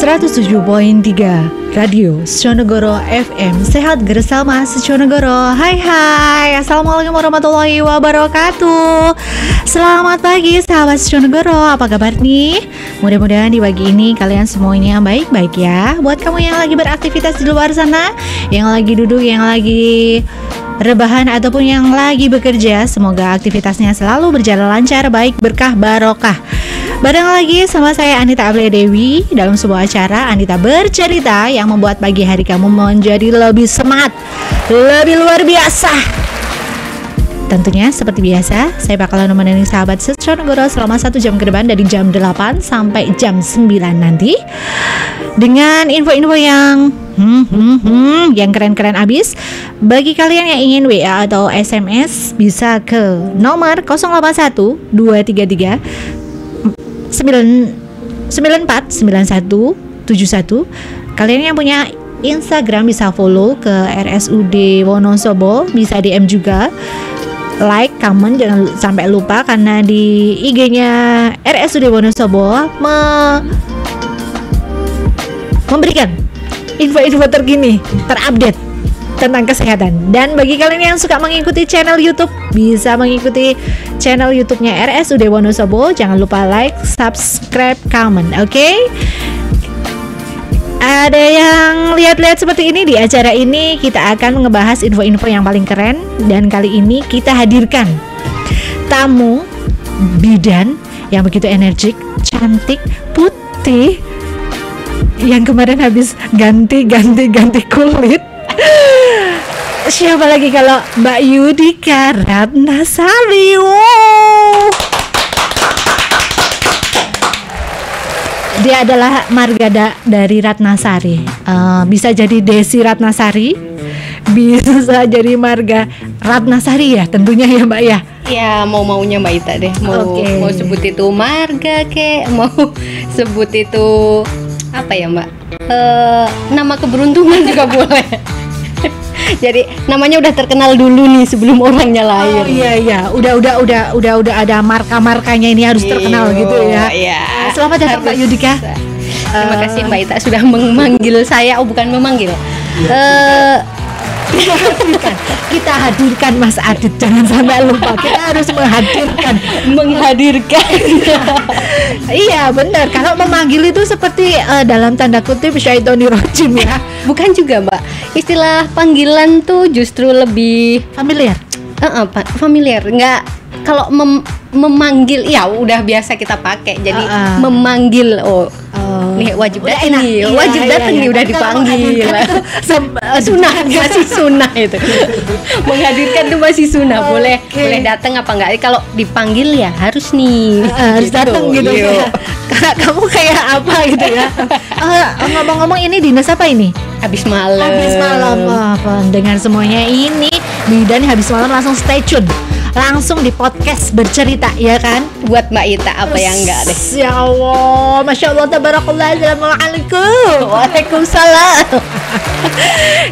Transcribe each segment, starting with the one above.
107.3 Radio Seconegoro FM. Sehat bersama Seconegoro. Hai, assalamualaikum warahmatullahi wabarakatuh. Selamat pagi sahabat Seconegoro, apa kabar nih? Mudah-mudahan di pagi ini kalian semuanya baik-baik ya. Buat kamu yang lagi beraktivitas di luar sana, yang lagi duduk, yang lagi rebahan ataupun yang lagi bekerja, semoga aktivitasnya selalu berjalan lancar, baik, berkah, barokah. Bareng lagi sama saya Anita Aprilia Dewi dalam sebuah acara Anita Bercerita yang membuat pagi hari kamu menjadi lebih semangat, lebih luar biasa. Tentunya seperti biasa, saya bakalan menemani sahabat Seconegoro selama 1 jam ke depan dari jam 8 sampai jam 9 nanti dengan info-info yang keren-keren abis. Bagi kalian yang ingin WA atau SMS bisa ke nomor 081 233 949171. Kalian yang punya Instagram bisa follow ke RSUD Wonosobo, bisa DM juga, like, comment, jangan sampai lupa karena di IG-nya RSUD Wonosobo memberikan info-info terkini, terupdate tentang kesehatan. Dan bagi kalian yang suka mengikuti channel YouTube, bisa mengikuti channel YouTube-nya RSUD Wonosobo. Jangan lupa like, subscribe, comment, oke? Ada yang lihat-lihat seperti ini di acara ini, kita akan ngebahas info-info yang paling keren. Dan kali ini kita hadirkan tamu bidan yang begitu energik, cantik, putih, yang kemarin habis ganti kulit. Siapa lagi kalau Mbak Yudika Ratnasari. Dia adalah marga dari Ratnasari. Bisa jadi Desi Ratnasari, bisa jadi marga Ratnasari ya, tentunya ya Mbak ya. Ya maunya Mbak Ita deh. Mau sebut itu marga kek, mau sebut itu apa ya Mbak? Nama keberuntungan juga boleh. Jadi namanya udah terkenal dulu nih sebelum orangnya lahir. Oh iya, udah ada marka-markanya, ini harus terkenal gitu ya. Iya. Selamat datang Mbak Yudika. Terima kasih Mbak Ita sudah memanggil saya. Oh bukan memanggil. Kita hadirkan Mas Adit, jangan sampai lupa. Kita harus menghadirkan. Iya benar. Kalau memanggil itu seperti dalam tanda kutip syaitonir rajim ya. Bukan juga Mbak. Istilah panggilan tuh justru lebih familiar. Familiar. Nggak, kalau memanggil ya udah biasa kita pakai. Jadi memanggil nih wajib datang nih, wajib datang nih, udah dipanggil. Sunnah, masih sunnah itu. Menghadirkan tuh masih sunnah. Boleh datang apa enggak? Kalau dipanggil ya harus nih. Harus datang gitu. Kamu kayak apa gitu ya? Ngomong-ngomong, ini dinas apa ini? Habis malam. Dengan semuanya ini bidan habis malam langsung stay tune. Langsung di podcast bercerita ya kan? Buat Mbak Ita apa yang enggak deh. Ya Allah, Masya Allah, tabarakallah. Assalamualaikum. Waalaikumsalam.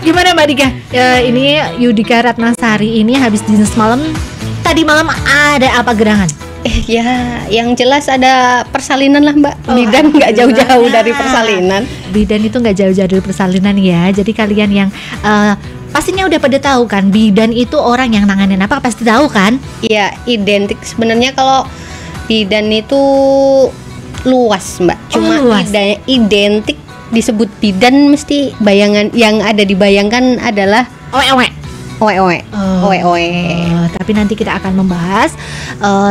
Gimana Mbak Dika? Ini Yudika Ratnasari ini habis dinas malam. Tadi malam ada apa gerangan? Ya, yang jelas ada persalinan lah Mbak. Bidan nggak jauh-jauh dari persalinan. Bidan itu nggak jauh-jauh dari persalinan ya. Jadi kalian yang pastinya udah pada tahu kan, bidan itu orang yang nanganin apa, pasti tahu kan? Iya, identik sebenarnya. Kalau bidan itu luas Mbak. Cuma luas. Identik disebut bidan, mesti bayangan yang ada dibayangkan adalah oe. Tapi nanti kita akan membahas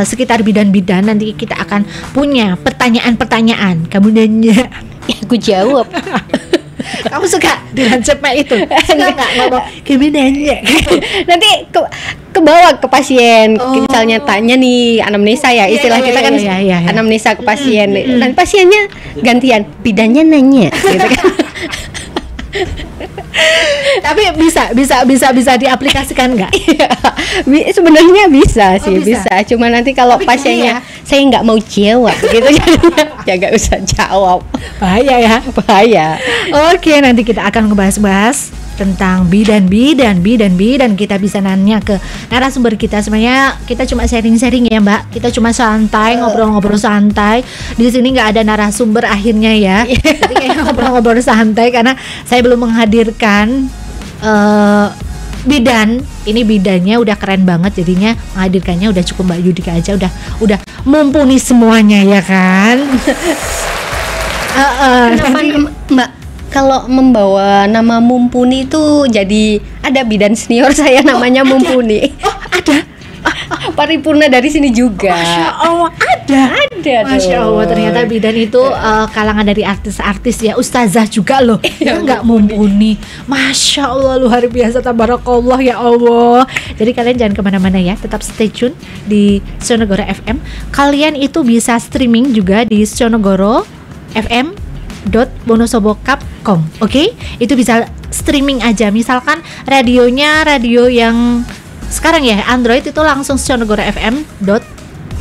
sekitar bidan-bidan. Nanti kita akan punya pertanyaan-pertanyaan. Kamu nanya, aku jawab. Kamu suka dengan cepet itu? Suka nggak ngomong? Kamu nanya. Nanti ke bawah ke pasien. Misalnya tanya nih anamnesa ya, istilah kita kan anamnesa ke pasien. Dan pasiennya gantian, bidannya nanya gitu kan. Tapi bisa diaplikasikan nggak? Sebenarnya bisa sih, bisa. Cuma nanti kalau pasiennya saya nggak mau jawab gitu, ya nggak usah jawab. Bahaya ya. Bahaya. Oke, nanti kita akan ngebahas tentang bidan. Kita bisa nanya ke narasumber kita. Sebenarnya kita cuma sharing-sharing ya Mbak. Kita cuma santai, ngobrol-ngobrol santai. Di sini nggak ada narasumber akhirnya ya. Jadi kayak ngobrol-ngobrol santai karena saya belum menghadirkan bidan. Ini bidannya udah keren banget, jadinya menghadirkannya udah cukup Mbak Yudika aja, udah mumpuni semuanya ya kan. Kenapa Mbak kalau membawa nama mumpuni itu jadi ada bidan senior saya namanya Mumpuni. Oh ada. Paripurna dari sini juga. Masya Allah ada. Masya Allah, ternyata bidan itu kalangan dari artis-artis ya, ustazah juga loh. Ya nggak Mumpuni. Masya Allah luar biasa, tabarakallah ya Allah. Jadi kalian jangan kemana-mana ya, tetap stay tune di Sonogoro FM. Kalian itu bisa streaming juga di Sonogoro FM .wonosobo.com. Oke? Itu bisa streaming aja. Misalkan radionya radio yang sekarang ya Android itu langsung Sonogoro FM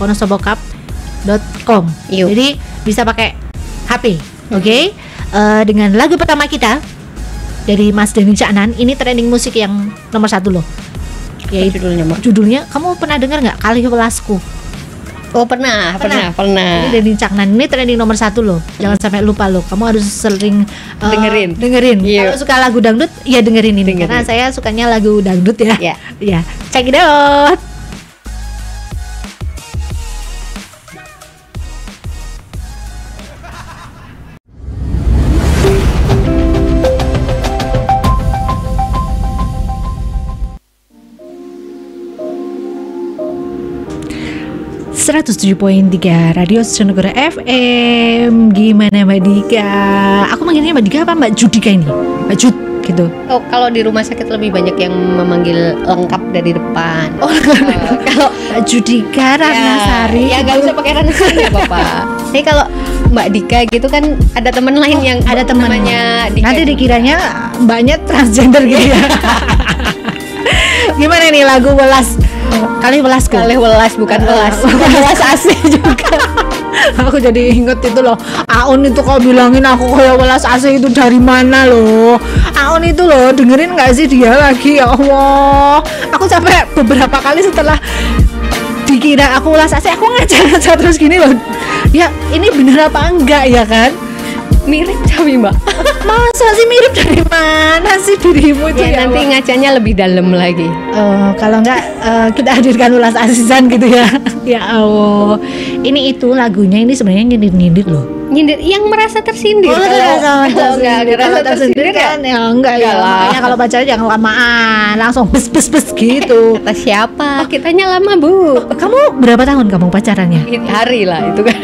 .wonosobo.com. Jadi bisa pakai HP. Oke? Dengan lagu pertama kita dari Mas Deni Caknan, ini trending musik yang nomor 1 loh. Yaitu judulnya kamu pernah dengar nggak? Kalih Welasku. Oh pernah. Ini Deni Caknan, ini trending nomor 1 loh. Jangan sampai lupa loh. Kamu harus sering dengerin. Kalau suka lagu dangdut, ya dengerin ini. Karena saya sukanya lagu dangdut ya. Ya, check it out. .3 Radio Sonogoro FM. Gimana Mbak Dika? Aku manggilnya Mbak Dika apa Mbak Judika ini? Mbak Jud gitu. Oh, kalau di rumah sakit lebih banyak yang memanggil lengkap dari depan. Oh, kalau Mbak Judika Ratnasari. Ya nggak usah pakai Ratnasari ya Bapak. Jadi kalau Mbak Dika gitu kan ada teman lain yang ada temannya Dika. Nanti dikiranya mbaknya transgender gitu ya. Gimana nih lagu Kalih Welas bukan Welas AC juga. Aku jadi inget itu loh, Aun itu kok bilangin aku kayak Welas AC itu dari mana loh. Aun itu loh, dengerin gak sih dia lagi? Ya Allah, aku sampai beberapa kali setelah dikira aku Welas AC, aku ngaca terus gini loh. Ya ini bener apa enggak ya kan? Mirip tapi Mbak. Masa sih mirip, dari mana sih dirimu itu ya? Nanti ngacanya lebih dalam lagi. Kalau enggak kita hadirkan Ulas Asisan gitu ya. Ya Allah. Ini itu lagunya ini sebenarnya nyindir-nyindir loh. Nyindir yang merasa tersindir. Kalau enggak tersindir kan ya enggak ya. Makanya kalau pacaran jangan lamaan, langsung bes gitu. Kata siapa? Kitanya lama, Bu. Kamu berapa tahun kamu pacarannya? Hari lah itu kan.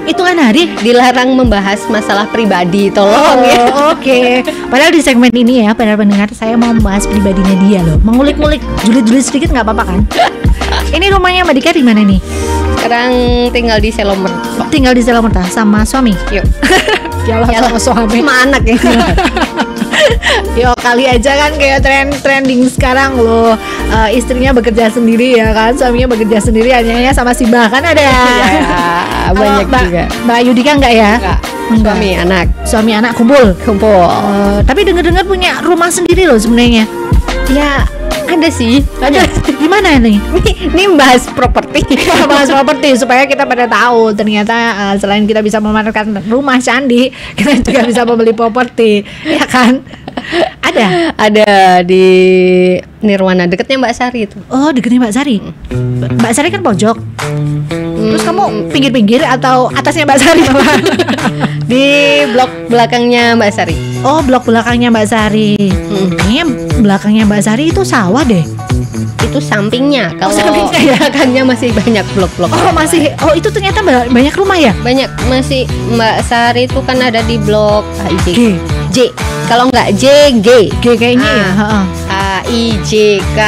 Hitungan hari. Dilarang membahas masalah pribadi, tolong ya. Oke. Padahal di segmen ini ya, para pendengar, saya mau membahas pribadinya dia loh. Mengulik-ngulik, julid-julid sedikit nggak apa-apa kan? Ini rumahnya Mbak Dika di mana nih? Sekarang tinggal di Selomerta. Tinggal di Selomerta sama suami? Yuk. Yalah sama suami. Sama anak ya. Yo kali aja kan kayak trending sekarang loh, istrinya bekerja sendiri ya kan, suaminya bekerja sendiri, hanya sama si Bah kan ada. Ya, banyak juga. Mbak Yudika enggak ya? Enggak. Suami anak kumpul. Tapi dengar-dengar punya rumah sendiri loh sebenarnya. Ya ada sih. Ada. Gimana nih? Ini bahas properti. Bahas properti supaya kita pada tahu ternyata selain kita bisa memanfaatkan rumah candi, kita juga bisa membeli properti, ya kan? Ada di Nirwana, dekatnya Mbak Sari itu. Oh, dekatnya Mbak Sari. Mbak Sari kan pojok. Terus kamu pinggir-pinggir atau atasnya Mbak Sari? Di blok belakangnya Mbak Sari. Oh, blok belakangnya Mbak Sari. Kayaknya belakangnya Mbak Sari itu sawah deh. Itu sampingnya. Kalau sampingnya ya, belakangnya masih banyak blok-blok. Oh, masih. Oh, itu ternyata banyak rumah ya? Banyak. Masih Mbak Sari itu kan ada di blok J. Kalau nggak J, G kayaknya ya. A, I, J, K,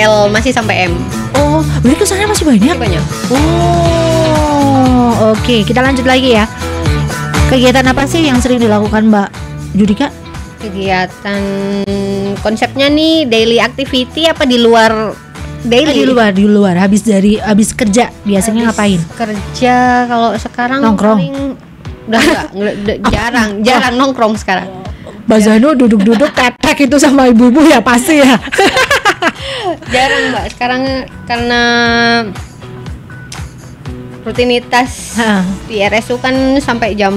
L masih sampai M. Oh, berarti kesannya masih banyak. Oh, oke. Kita lanjut lagi ya. Kegiatan apa sih yang sering dilakukan Mbak Judika? Kegiatan konsepnya nih daily activity apa di luar daily? Di luar. Habis kerja biasanya ngapain? Kerja kalau sekarang nongkrong. Udah jarang nongkrong sekarang. Mbak Zainul duduk-duduk tetek itu sama ibu-ibu ya pasti ya. Jarang Mbak, sekarang karena rutinitas di RSU kan sampai jam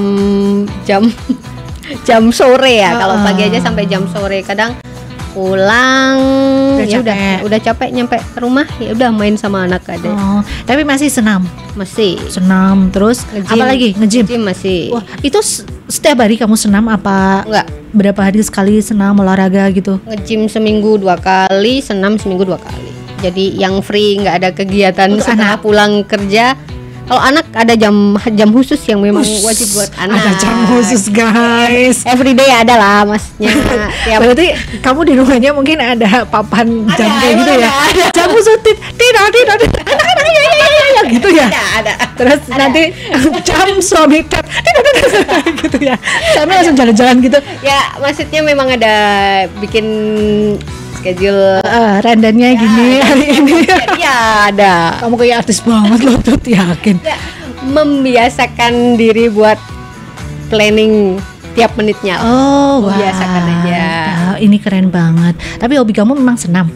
sore ya. Kalau pagi aja sampai jam sore. Kadang pulang udah capek nyampe rumah ya udah main sama anak aja. Tapi masih senam terus apa lagi nge-gym masih. Wah, itu setiap hari kamu senam apa enggak? Berapa hari sekali senam olahraga gitu? Nge-gym seminggu 2 kali, senam seminggu 2 kali. Jadi yang free nggak ada kegiatan setelah pulang kerja. Kalau anak ada jam khusus yang memang wajib buat anak. Ada jam khusus guys. Everyday ada lah masnya. Berarti kamu di rumahnya mungkin ada papan jam kayak gitu ya? Ada. Jam khusus tidak anak-anak ya gitu ya. Ada. Terus nanti jam suami tidak gitu ya. Sampai langsung jalan-jalan gitu. Ya maksudnya memang ada bikin schedule randomnya gini hari ini. Ya ada. Kamu kayak artis banget loh tuh, yakin. Ya, membiasakan diri buat planning tiap menitnya. Membiasakan aja. Ini keren banget. Tapi hobi kamu memang senam.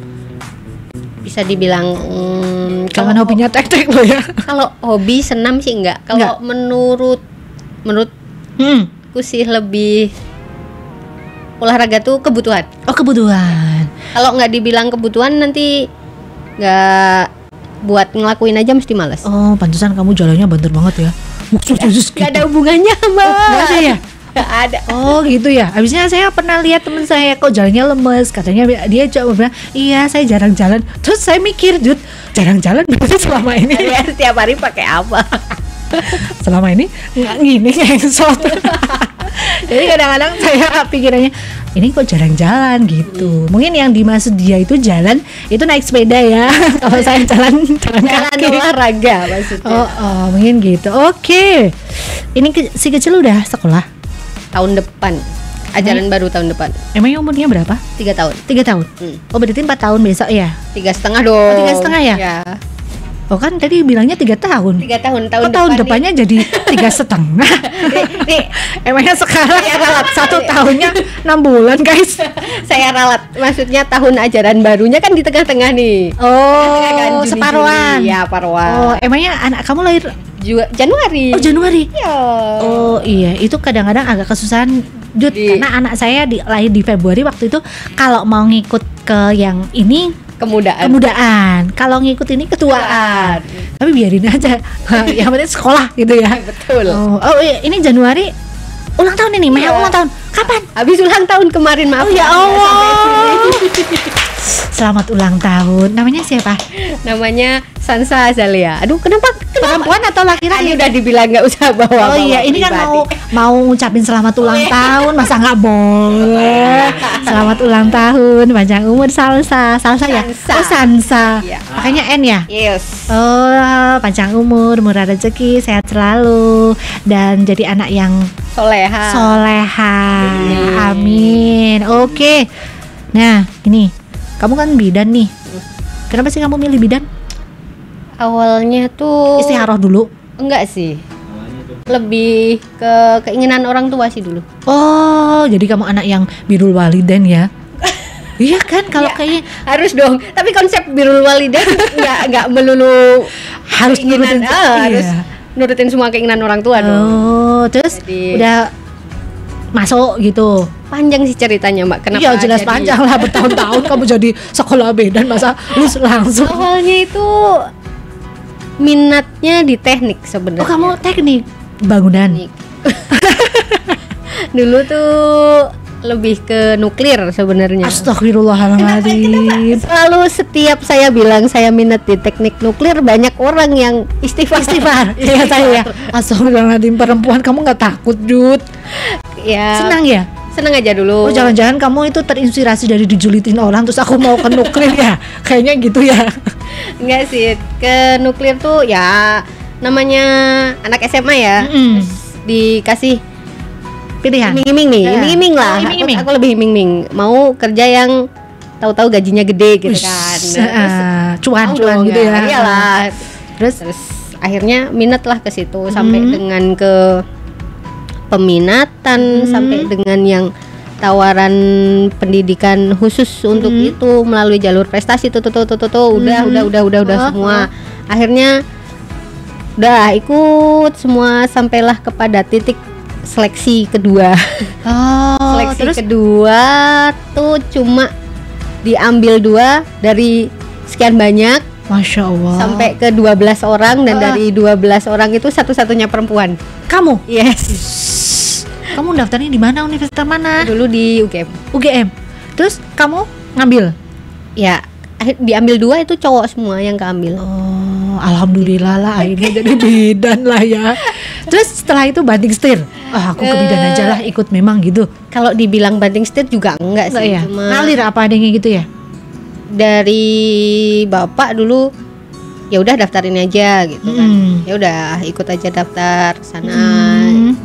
Bisa dibilang jangan hobinya tek-tek loh ya. Kalau hobi senam sih enggak. Kalau menurutku sih lebih olahraga tuh kebutuhan. Kebutuhan. Kalau nggak dibilang kebutuhan nanti nggak buat ngelakuin aja mesti malas. Pantesan kamu jalannya banter banget ya. Nggak ada hubungannya Mbak. Nggak ada ya? Nggak ada. Gitu ya. Habisnya saya pernah lihat teman saya kok jalannya lemes. Katanya dia coba bilang, iya saya jarang jalan. Terus saya mikir, Jud, jarang jalan berarti selama ini ya, setiap hari pakai apa? Selama ini nggak gini ngesot. Jadi kadang-kadang saya pikirannya ini kok jarang jalan gitu. Mungkin yang dimaksud dia itu jalan itu naik sepeda ya. Kalau saya jalan kaki. Olahraga maksudnya. Mungkin gitu. Oke. Ini si kecil udah sekolah tahun depan. Ajaran baru tahun depan. Emangnya umurnya berapa? 3 tahun. 3 tahun. Berarti 4 tahun besok ya? 3,5 dong. 3,5 ya? Ya. Kan tadi bilangnya 3 tahun. 3 tahun. Tahun depannya jadi 3,5. Emangnya sekarang saya ralat 1 tahunnya 6 bulan guys. Saya ralat. Maksudnya tahun ajaran barunya kan di tengah-tengah nih. Kan, separuhan. Ya paruhan. Emangnya anak kamu lahir Januari. Januari. Ya. Iya, itu kadang-kadang agak kesusahan Jud, karena anak saya lahir di Februari. Waktu itu kalau mau ngikut ke yang ini kemudaan. Kalau ngikut ini ketuaan. Tapi biarin aja. Yang penting sekolah gitu ya. Betul. Iya, ini Januari ulang tahun ini. Maya ulang tahun. Kapan? Habis ulang tahun kemarin, maaf. Ya Allah. Selamat ulang tahun. Namanya siapa? Namanya Sansa Azalia. Aduh, kenapa? Perempuan atau laki-laki? Udah dibilang nggak usah bawa. Iya, ini kan mau ngucapin selamat ulang tahun, masa nggak boleh? Selamat ulang tahun, panjang umur Salsa ya? Sansa. Iya. Makanya N ya? Yes. Panjang umur, murah rezeki, sehat selalu, dan jadi anak yang soleha. Amin. Oke. Nah, ini kamu kan bidan nih. Kenapa sih kamu milih bidan? Awalnya tuh istiharoh dulu. Enggak sih. Lebih ke keinginan orang tua sih dulu. Jadi kamu anak yang birrul walidain ya? Iya kan, kalau kayak harus dong. Tapi konsep birrul walidain enggak melulu harus nurutin. Harus nurutin semua keinginan orang tua dong. Terus udah masuk gitu. Panjang sih ceritanya Mbak. Kenapa? Iya jelas panjang lah, bertahun-tahun kamu jadi sekolah bidan, masa lu langsung. Awalnya itu minatnya di teknik sebenarnya. Kamu teknik bangunan. Dulu tuh lebih ke nuklir sebenarnya. Astagfirullahaladzim. Selalu setiap saya bilang saya minat di teknik nuklir, banyak orang yang istighfar. Iya saya. Astagfirullahaladzim, perempuan kamu nggak takut, Jud? Ya. Senang ya? Senang aja dulu. Jangan-jangan kamu itu terinspirasi dari dijulitin orang terus aku mau ke nuklir ya? Kayaknya gitu ya. Enggak sih, ke nuklir tuh ya namanya anak SMA ya. Terus dikasih pilihan. Iming-iming nih, iming-iming lah. Aku lebih iming-iming. Mau kerja yang tahu-tahu gajinya gede gitu kan. Cuan gitu ya. Iyalah. Terus akhirnya minat lah ke situ sampai dengan ke peminatan, sampai dengan yang tawaran pendidikan khusus untuk itu melalui jalur prestasi udah semua. Akhirnya udah ikut semua sampailah kepada titik seleksi kedua. Seleksi terus? Kedua tuh cuma diambil 2 dari sekian banyak. Masya Allah. Sampai ke 12 orang dan dari 12 orang itu satu-satunya perempuan. Kamu? Yes. Kamu daftarnya di mana? Universitas mana? Dulu di UGM. UGM. Terus kamu ngambil? Ya, diambil 2 itu cowok semua yang keambil. Oh, alhamdulillah lah akhirnya jadi bidan lah ya. Terus setelah itu banting setir. Aku ke bidan aja lah, ikut memang gitu. Kalau dibilang banting setir juga enggak sih, ya? Cuma ngalir apa adanya gitu ya. Dari bapak dulu ya udah daftarin aja gitu kan. Ya udah ikut aja daftar ke sana.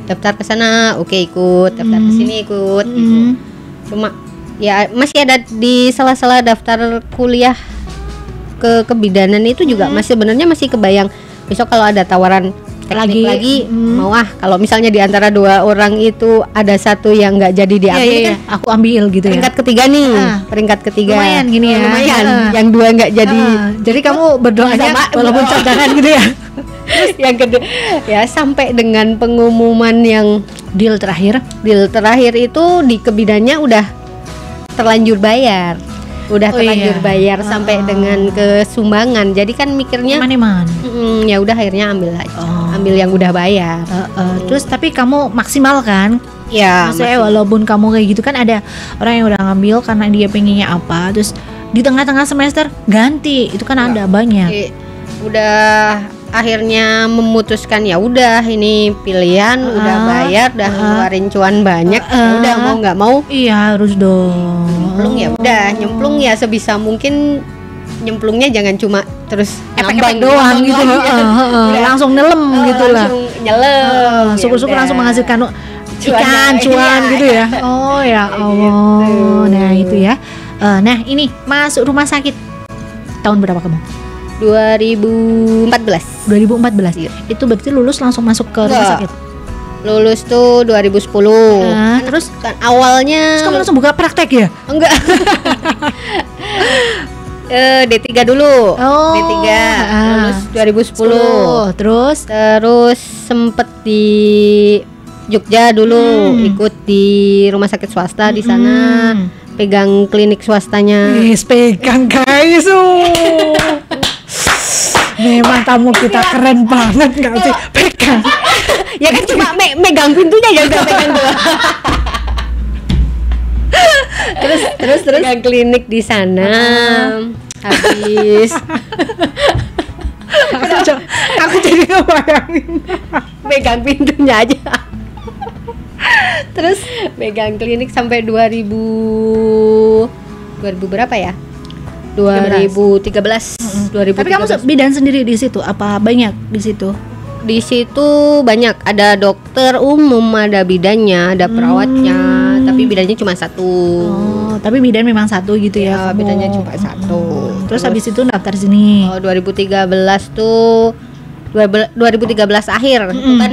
Daftar ke sana, oke ikut, daftar ke sini ikut gitu. Cuma ya masih ada di sela-sela daftar kuliah ke kebidanan itu juga masih sebenarnya masih kebayang besok kalau ada tawaran teknik lagi mau kalau misalnya di antara 2 orang itu ada satu yang nggak jadi diambil kan aku ambil gitu ya. Peringkat ketiga nih, peringkat ketiga lumayan gini ya. Lumayan, yang 2 nggak jadi. Jadi kamu berdoanya walaupun cadangan gitu ya. Terus yang kedua ya sampai dengan pengumuman yang deal terakhir itu di kebidannya udah terlanjur bayar. Bayar sampai dengan ke sumbangan. Jadi kan mikirnya ya udah akhirnya ambil aja. Ambil yang udah bayar. Terus tapi kamu maksimal kan? Ya. Maksudnya walaupun kamu kayak gitu kan ada orang yang udah ngambil karena dia pengennya apa, terus di tengah-tengah semester ganti. Itu kan ada banyak. Udah akhirnya memutuskan ya udah ini pilihan udah bayar udah ngeluarin cuan banyak ya udah mau nggak mau harus dong nyemplung ya sebisa mungkin nyemplungnya jangan cuma terus efek doang gitu langsung nyelam gitu lah syukur-syukur langsung menghasilkan cuan gitu ya. Oh ya Allah gitu. Nah itu ya nah ini masuk rumah sakit tahun berapa kamu? 2014. Iya. Itu berarti lulus langsung masuk ke rumah sakit? Lulus tuh 2010. Terus kan awalnya kamu langsung buka praktek ya? Enggak. D3 dulu. D3 lulus 2010. Terus sempet di Jogja dulu ikut di rumah sakit swasta di sana. Pegang klinik swastanya. Pegang guys. Memang tamu kita keren banget nggak sih? Pegang. Ya kan cuma megang pintunya ya udah pegang doang. terus pegang klinik di sana. Habis aku jadi ngebayangin pegang pintunya aja. Terus pegang klinik sampai 2000 berapa ya? 2013. Tapi kamu bidan sendiri di situ apa banyak di situ? Di situ banyak, ada dokter umum, ada bidannya, ada perawatnya, tapi bidannya cuma 1. Oh, tapi bidan memang 1 gitu ya? Bidannya cuma 1. Terus habis itu daftar sini. 2013 tuh 2013 akhir itu kan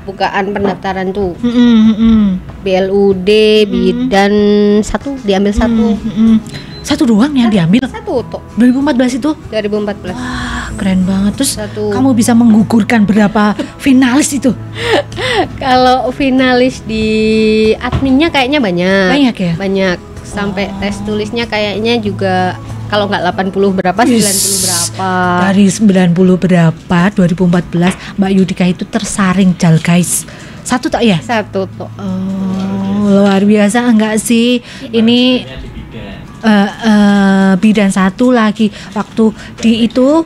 bukaan pendaftaran tuh. BLUD bidan 1 diambil 1. 1 doang yang diambil? 1 tuh 2014 itu? 2014. Wah keren banget. Terus kamu bisa menggugurkan berapa finalis itu? Kalau finalis di adminnya kayaknya banyak. Banyak ya? Banyak. Sampai tes tulisnya kayaknya juga kalau nggak 80 berapa 90 berapa. Dari 90 berapa 2014 Mbak Yudika itu tersaring jal guys. 1 tok ya? 1 tok. Oh luar biasa enggak sih? Ini bidan 1 lagi waktu di itu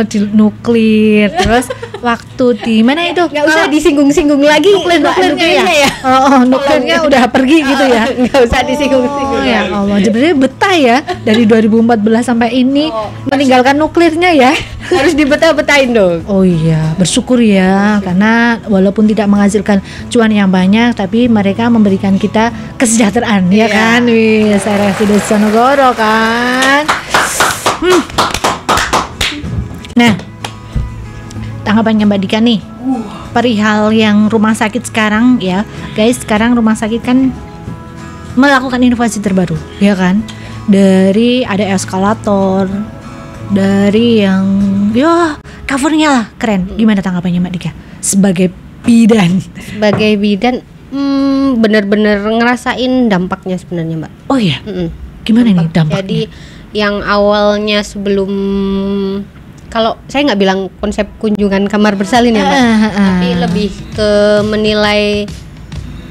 di nuklir. Terus waktu di mana itu nggak usah disinggung-singgung lagi nuklirnya ya. Nuklirnya udah pergi gitu ya, nggak usah disinggung-singgung ya Allah. Sebenarnya betah ya dari 2014 sampai ini meninggalkan nuklirnya ya. Harus dibetah-betahin dong. Oh iya, bersyukur ya karena walaupun tidak menghasilkan cuan yang banyak tapi mereka memberikan kita kesejahteraan ya kan. Wih, saya Residen Sonogoro kan. Nah, tanggapannya Mbak Dika nih perihal yang rumah sakit sekarang ya guys. Sekarang rumah sakit kan melakukan inovasi terbaru ya kan, dari ada eskalator, dari yang ya covernya lah keren. Gimana tanggapannya Mbak Dika sebagai bidan? Sebagai bidan bener-bener ngerasain dampaknya sebenarnya Mbak. Oh iya. Gimana nih dampaknya? Jadi yang awalnya sebelum, kalau saya nggak bilang konsep kunjungan kamar bersalin ya Mbak, tapi lebih ke menilai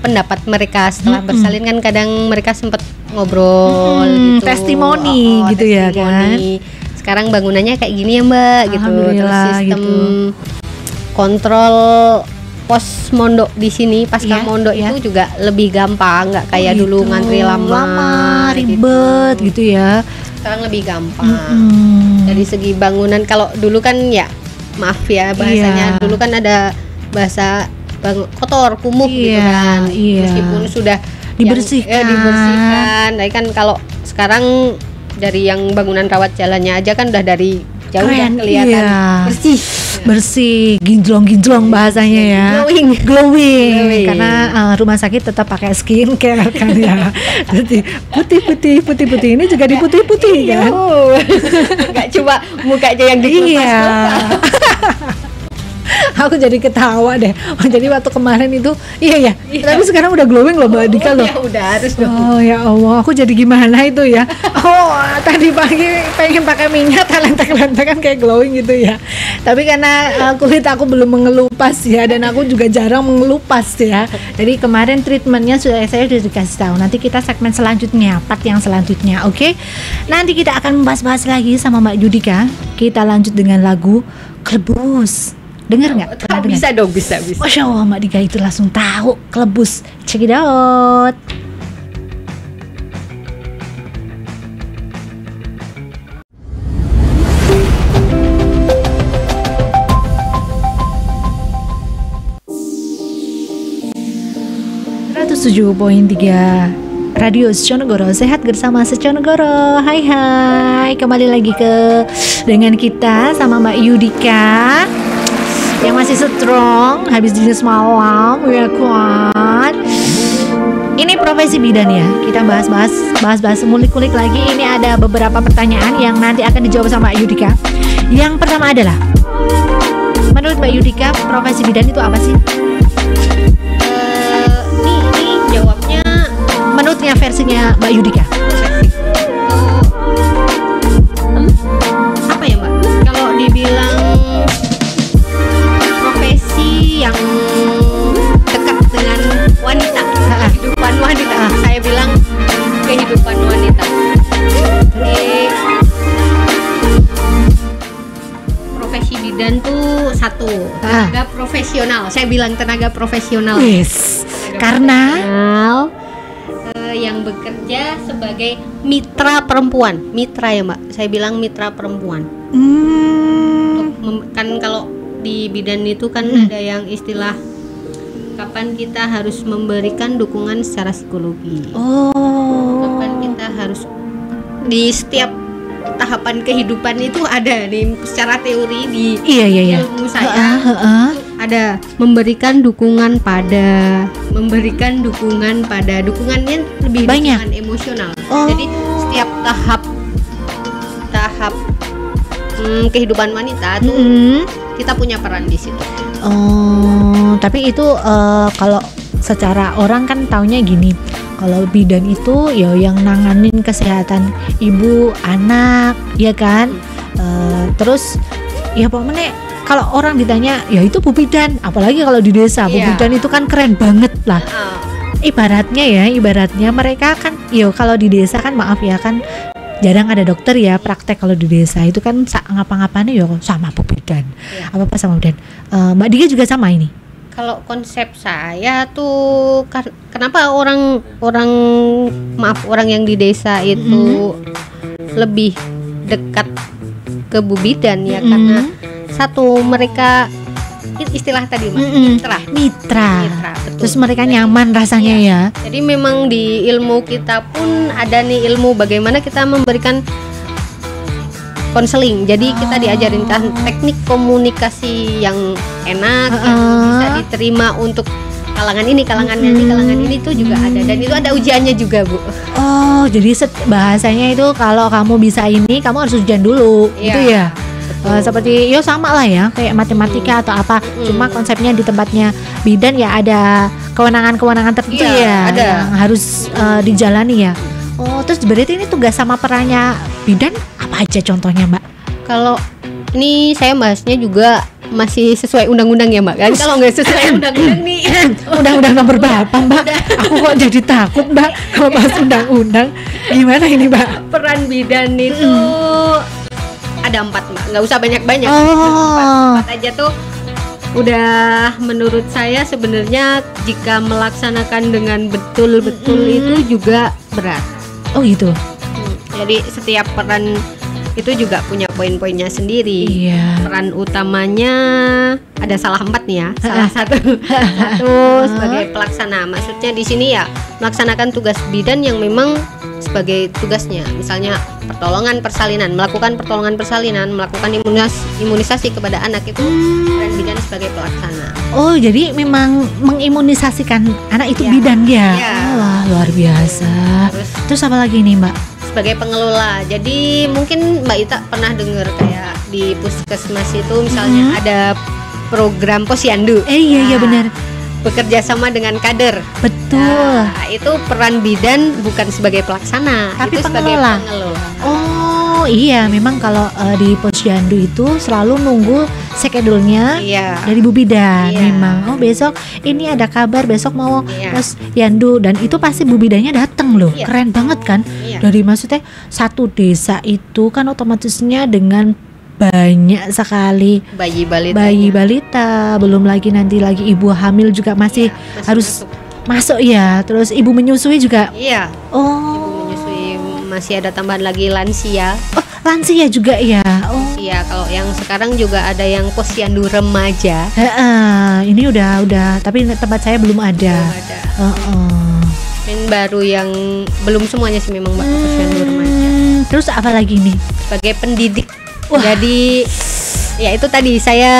pendapat mereka setelah bersalin. Kan kadang mereka sempat ngobrol gitu, testimoni gitu ya kan. Sekarang bangunannya kayak gini ya Mbak gitu. Terus sistem gitu. Kontrol pos mondok di sini pasca mondok itu juga lebih gampang, nggak kayak dulu ngantri lama ribet gitu ya. Sekarang lebih gampang. Dari segi bangunan, kalau dulu kan ya maaf ya bahasanya, dulu kan ada bahasa kotor, kumuh gitu kan. Meskipun sudah dibersihkan. Tapi kan kalau sekarang dari yang bangunan rawat jalannya aja kan udah dari jauh udah kelihatan bersih, ginjlong bahasanya ya, glowing. Karena rumah sakit tetap pakai skincare kan ya. Jadi putih ini juga diputih kan. Nggak cuma muka aja yang dikemas. Aku jadi ketawa deh. Jadi waktu kemarin itu iya. Tapi sekarang udah glowing loh Mbak Dika loh. Ya udah harus dong. Oh ya Allah, aku jadi gimana itu ya. Oh tadi pagi pengen pakai minyak, lentek-lentekan kayak glowing gitu ya. Tapi karena kulit aku belum mengelupas ya, dan aku juga jarang mengelupas ya. Jadi kemarin treatmentnya saya sudah dikasih tahu. Nanti kita segmen selanjutnya, part yang selanjutnya, oke? Nanti kita akan membahas lagi sama Mbak Yudika. Kita lanjut dengan lagu Klebus. Dengar nggak? Bisa dong, bisa. Masya Allah, Mbak Dika itu langsung tahu Klebus. Check it out. Radio Seconegoro, sehat bersama Seconegoro. Hai, kembali lagi dengan kita sama Mbak Yudika yang masih strong habis jenis malam ya kuat. Ini profesi bidan ya. Kita bahas mulik-kulik lagi. Ini ada beberapa pertanyaan yang nanti akan dijawab sama Mbak Yudika. Yang pertama adalah, menurut Mbak Yudika profesi bidan itu apa sih? Ini jawabnya menurutnya versinya Mbak Yudika. Apa ya Mbak? Kalau dibilang profesi yang dekat dengan wanita, kehidupan wanita, saya bilang kehidupan wanita. Jadi profesi bidan tuh satu, tenaga profesional. Saya bilang tenaga profesional. Yes. Karena yang bekerja sebagai mitra perempuan. Mitra ya Mbak, saya bilang mitra perempuan. Kan kalau di bidan itu kan ada yang istilah kapan kita harus memberikan dukungan secara psikologi. Kapan kita harus, di setiap tahapan kehidupan itu ada nih secara teori di ilmu saya. Ada memberikan dukungan pada dukungannya lebih banyak, dukungan emosional. Jadi setiap tahap kehidupan wanita tuh kita punya peran di situ. Tapi itu kalau secara orang kan taunya gini, kalau bidan itu ya yang nanganin kesehatan ibu, anak, ya kan. Terus ya pokoknya kalau orang ditanya ya itu Bu Bidan, apalagi kalau di desa, Bu Bidan itu kan keren banget lah. Ibaratnya mereka kan kalau di desa kan maaf ya kan jarang ada dokter ya praktek. Kalau di desa itu kan ngapa-ngapain ya sama Bu Bidan, apa sama Bidan. Mbak Dika juga sama ini. Kalau konsep saya tuh kenapa orang yang di desa itu lebih dekat ke Bu Bidan ya, karena satu mereka istilah tadi mitra, betul. Terus mereka nyaman rasanya ya. Jadi memang di ilmu kita pun ada nih ilmu bagaimana kita memberikan konseling. Jadi kita diajarin teknik komunikasi yang enak, yang bisa diterima untuk kalangan ini, kalangan ini tuh juga ada, dan itu ada ujiannya juga, Bu. Oh, jadi bahasanya itu kalau kamu bisa ini, kamu harus ujian dulu, gitu ya. Seperti sama lah ya, kayak matematika atau apa. Cuma konsepnya di tempatnya bidan ya ada kewenangan-kewenangan tertentu ada yang harus dijalani ya. Oh, terus berarti ini tugas sama perannya bidan apa aja contohnya, Mbak? Kalau ini saya bahasnya juga masih sesuai undang-undang ya, Mbak. Kan kalau nggak sesuai undang-undang nih, undang-undang nomor berapa, Mbak? Aku kok jadi takut, Mbak, kalau bahas undang-undang. Gimana ini, Mbak? Peran bidan itu ada 4, Mbak. Nggak usah banyak-banyak. 4 aja tuh udah menurut saya sebenarnya jika melaksanakan dengan betul-betul itu juga berat. Oh gitu. Jadi setiap peran itu juga punya poin-poinnya sendiri. Peran utamanya ada salah 4 nih ya. Salah satu sebagai pelaksana. Maksudnya di sini ya melaksanakan tugas bidan yang memang sebagai tugasnya. Misalnya melakukan pertolongan persalinan, melakukan imunisasi kepada anak, itu peran bidan sebagai pelaksana. Oh, jadi memang mengimunisasikan anak itu bidan ya? Wah, luar biasa. Terus apa lagi nih, Mbak? Sebagai pengelola. Jadi mungkin Mbak Ita pernah dengar kayak di puskesmas itu misalnya ada program posyandu. Iya benar. Bekerja sama dengan kader. Betul. Nah, itu peran bidan bukan sebagai pelaksana, tapi itu pengelola. Sebagai pengelola. Oh iya, memang kalau di posyandu itu selalu nunggu skedulnya dari Bu Bidan. Memang besok ini ada kabar, besok mau posyandu, dan itu pasti Bu Bidannya datang loh. Keren banget kan? Dari maksudnya satu desa itu kan otomatisnya dengan banyak sekali bayi balita, belum lagi nanti lagi ibu hamil juga masih harus masuk ya. Terus ibu menyusui juga. Ibu menyusui, masih ada tambahan lagi lansia. Oh, lansia juga ya. Oh iya, kalau yang sekarang juga ada yang posyandu remaja. Ini udah, tapi tempat saya belum ada. Dan baru yang belum semuanya sih memang Mbak, posyandu remaja. Terus apa lagi nih? Sebagai pendidik. Jadi ya itu tadi saya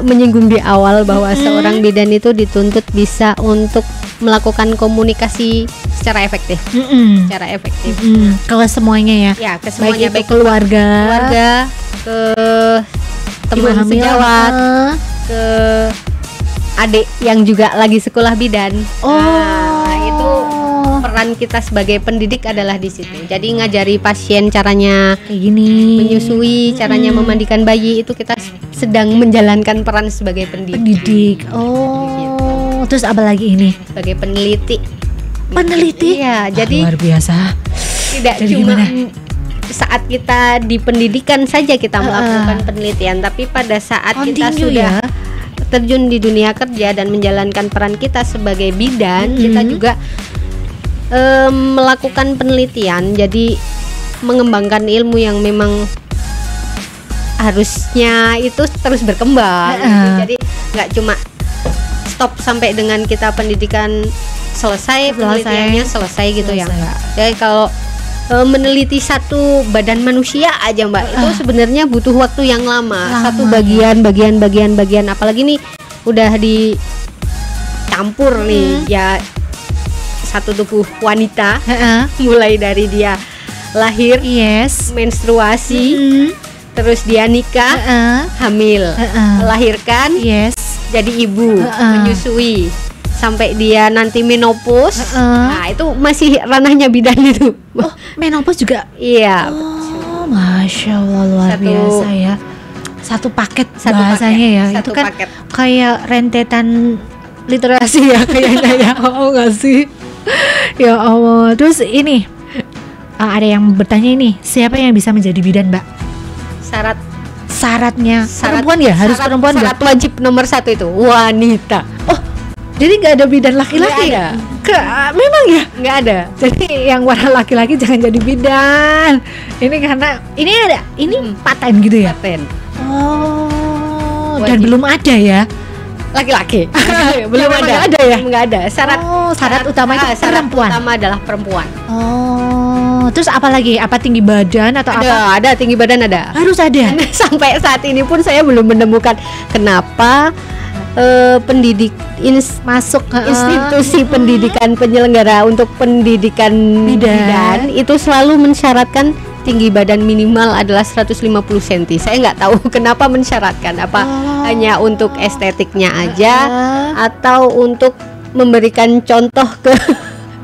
menyinggung di awal bahwa seorang bidan itu dituntut bisa untuk melakukan komunikasi secara efektif. Kalau semuanya ya ke semuanya, baik keluarga, ke teman sejawat, ke adik yang juga lagi sekolah bidan. Itu peran kita sebagai pendidik adalah di situ. Jadi ngajari pasien caranya kayak gini, menyusui, caranya memandikan bayi, itu kita sedang menjalankan peran sebagai pendidik. Terus apa lagi ini? Sebagai peneliti. Iya, jadi luar biasa. Tidak cuma saat kita di pendidikan saja kita melakukan penelitian, tapi pada saat kita sudah terjun di dunia kerja dan menjalankan peran kita sebagai bidan, kita juga melakukan penelitian. Jadi mengembangkan ilmu yang memang harusnya itu terus berkembang. Jadi nggak cuma stop sampai dengan kita pendidikan selesai, penelitiannya selesai gitu ya. Jadi kalau meneliti satu badan manusia aja Mbak, itu sebenarnya butuh waktu yang lama. Satu bagian, apalagi nih udah dicampur nih ya, satu tubuh wanita, mulai dari dia lahir, menstruasi, terus dia nikah, hamil, melahirkan, jadi ibu, menyusui, sampai dia nanti menopause. Nah itu masih ranahnya bidan itu. Oh, menopause juga? Iya. Oh, Masya Allah, luar biasa ya. Satu paket bahasanya ya. Itu kan kayak rentetan literasi ya kayaknya ya. Oh nggak sih? Ya Allah. Terus ini ada yang bertanya ini, siapa yang bisa menjadi bidan, Mbak? Syaratnya perempuan ya, harus perempuan. Syarat wajib nomor 1 itu wanita. Oh, jadi nggak ada bidan laki-laki? Memang ya? Nggak ada. Jadi yang warna laki-laki jangan jadi bidan. Ini karena ini paten gitu ya? Paten. Oh, wajib. Dan belum ada ya? Laki-laki. Belum ada ya? Nggak ada. Syarat utama itu perempuan. Syarat utama adalah perempuan. Oh, Terus apa lagi? Apa tinggi badan atau apa? Ada tinggi badan ada. Harus ada. Sampai saat ini pun saya belum menemukan kenapa masuk institusi pendidikan penyelenggara untuk pendidikan bidan itu selalu mensyaratkan tinggi badan minimal adalah 150 cm. Saya nggak tahu kenapa mensyaratkan, apa hanya untuk estetiknya aja atau untuk memberikan contoh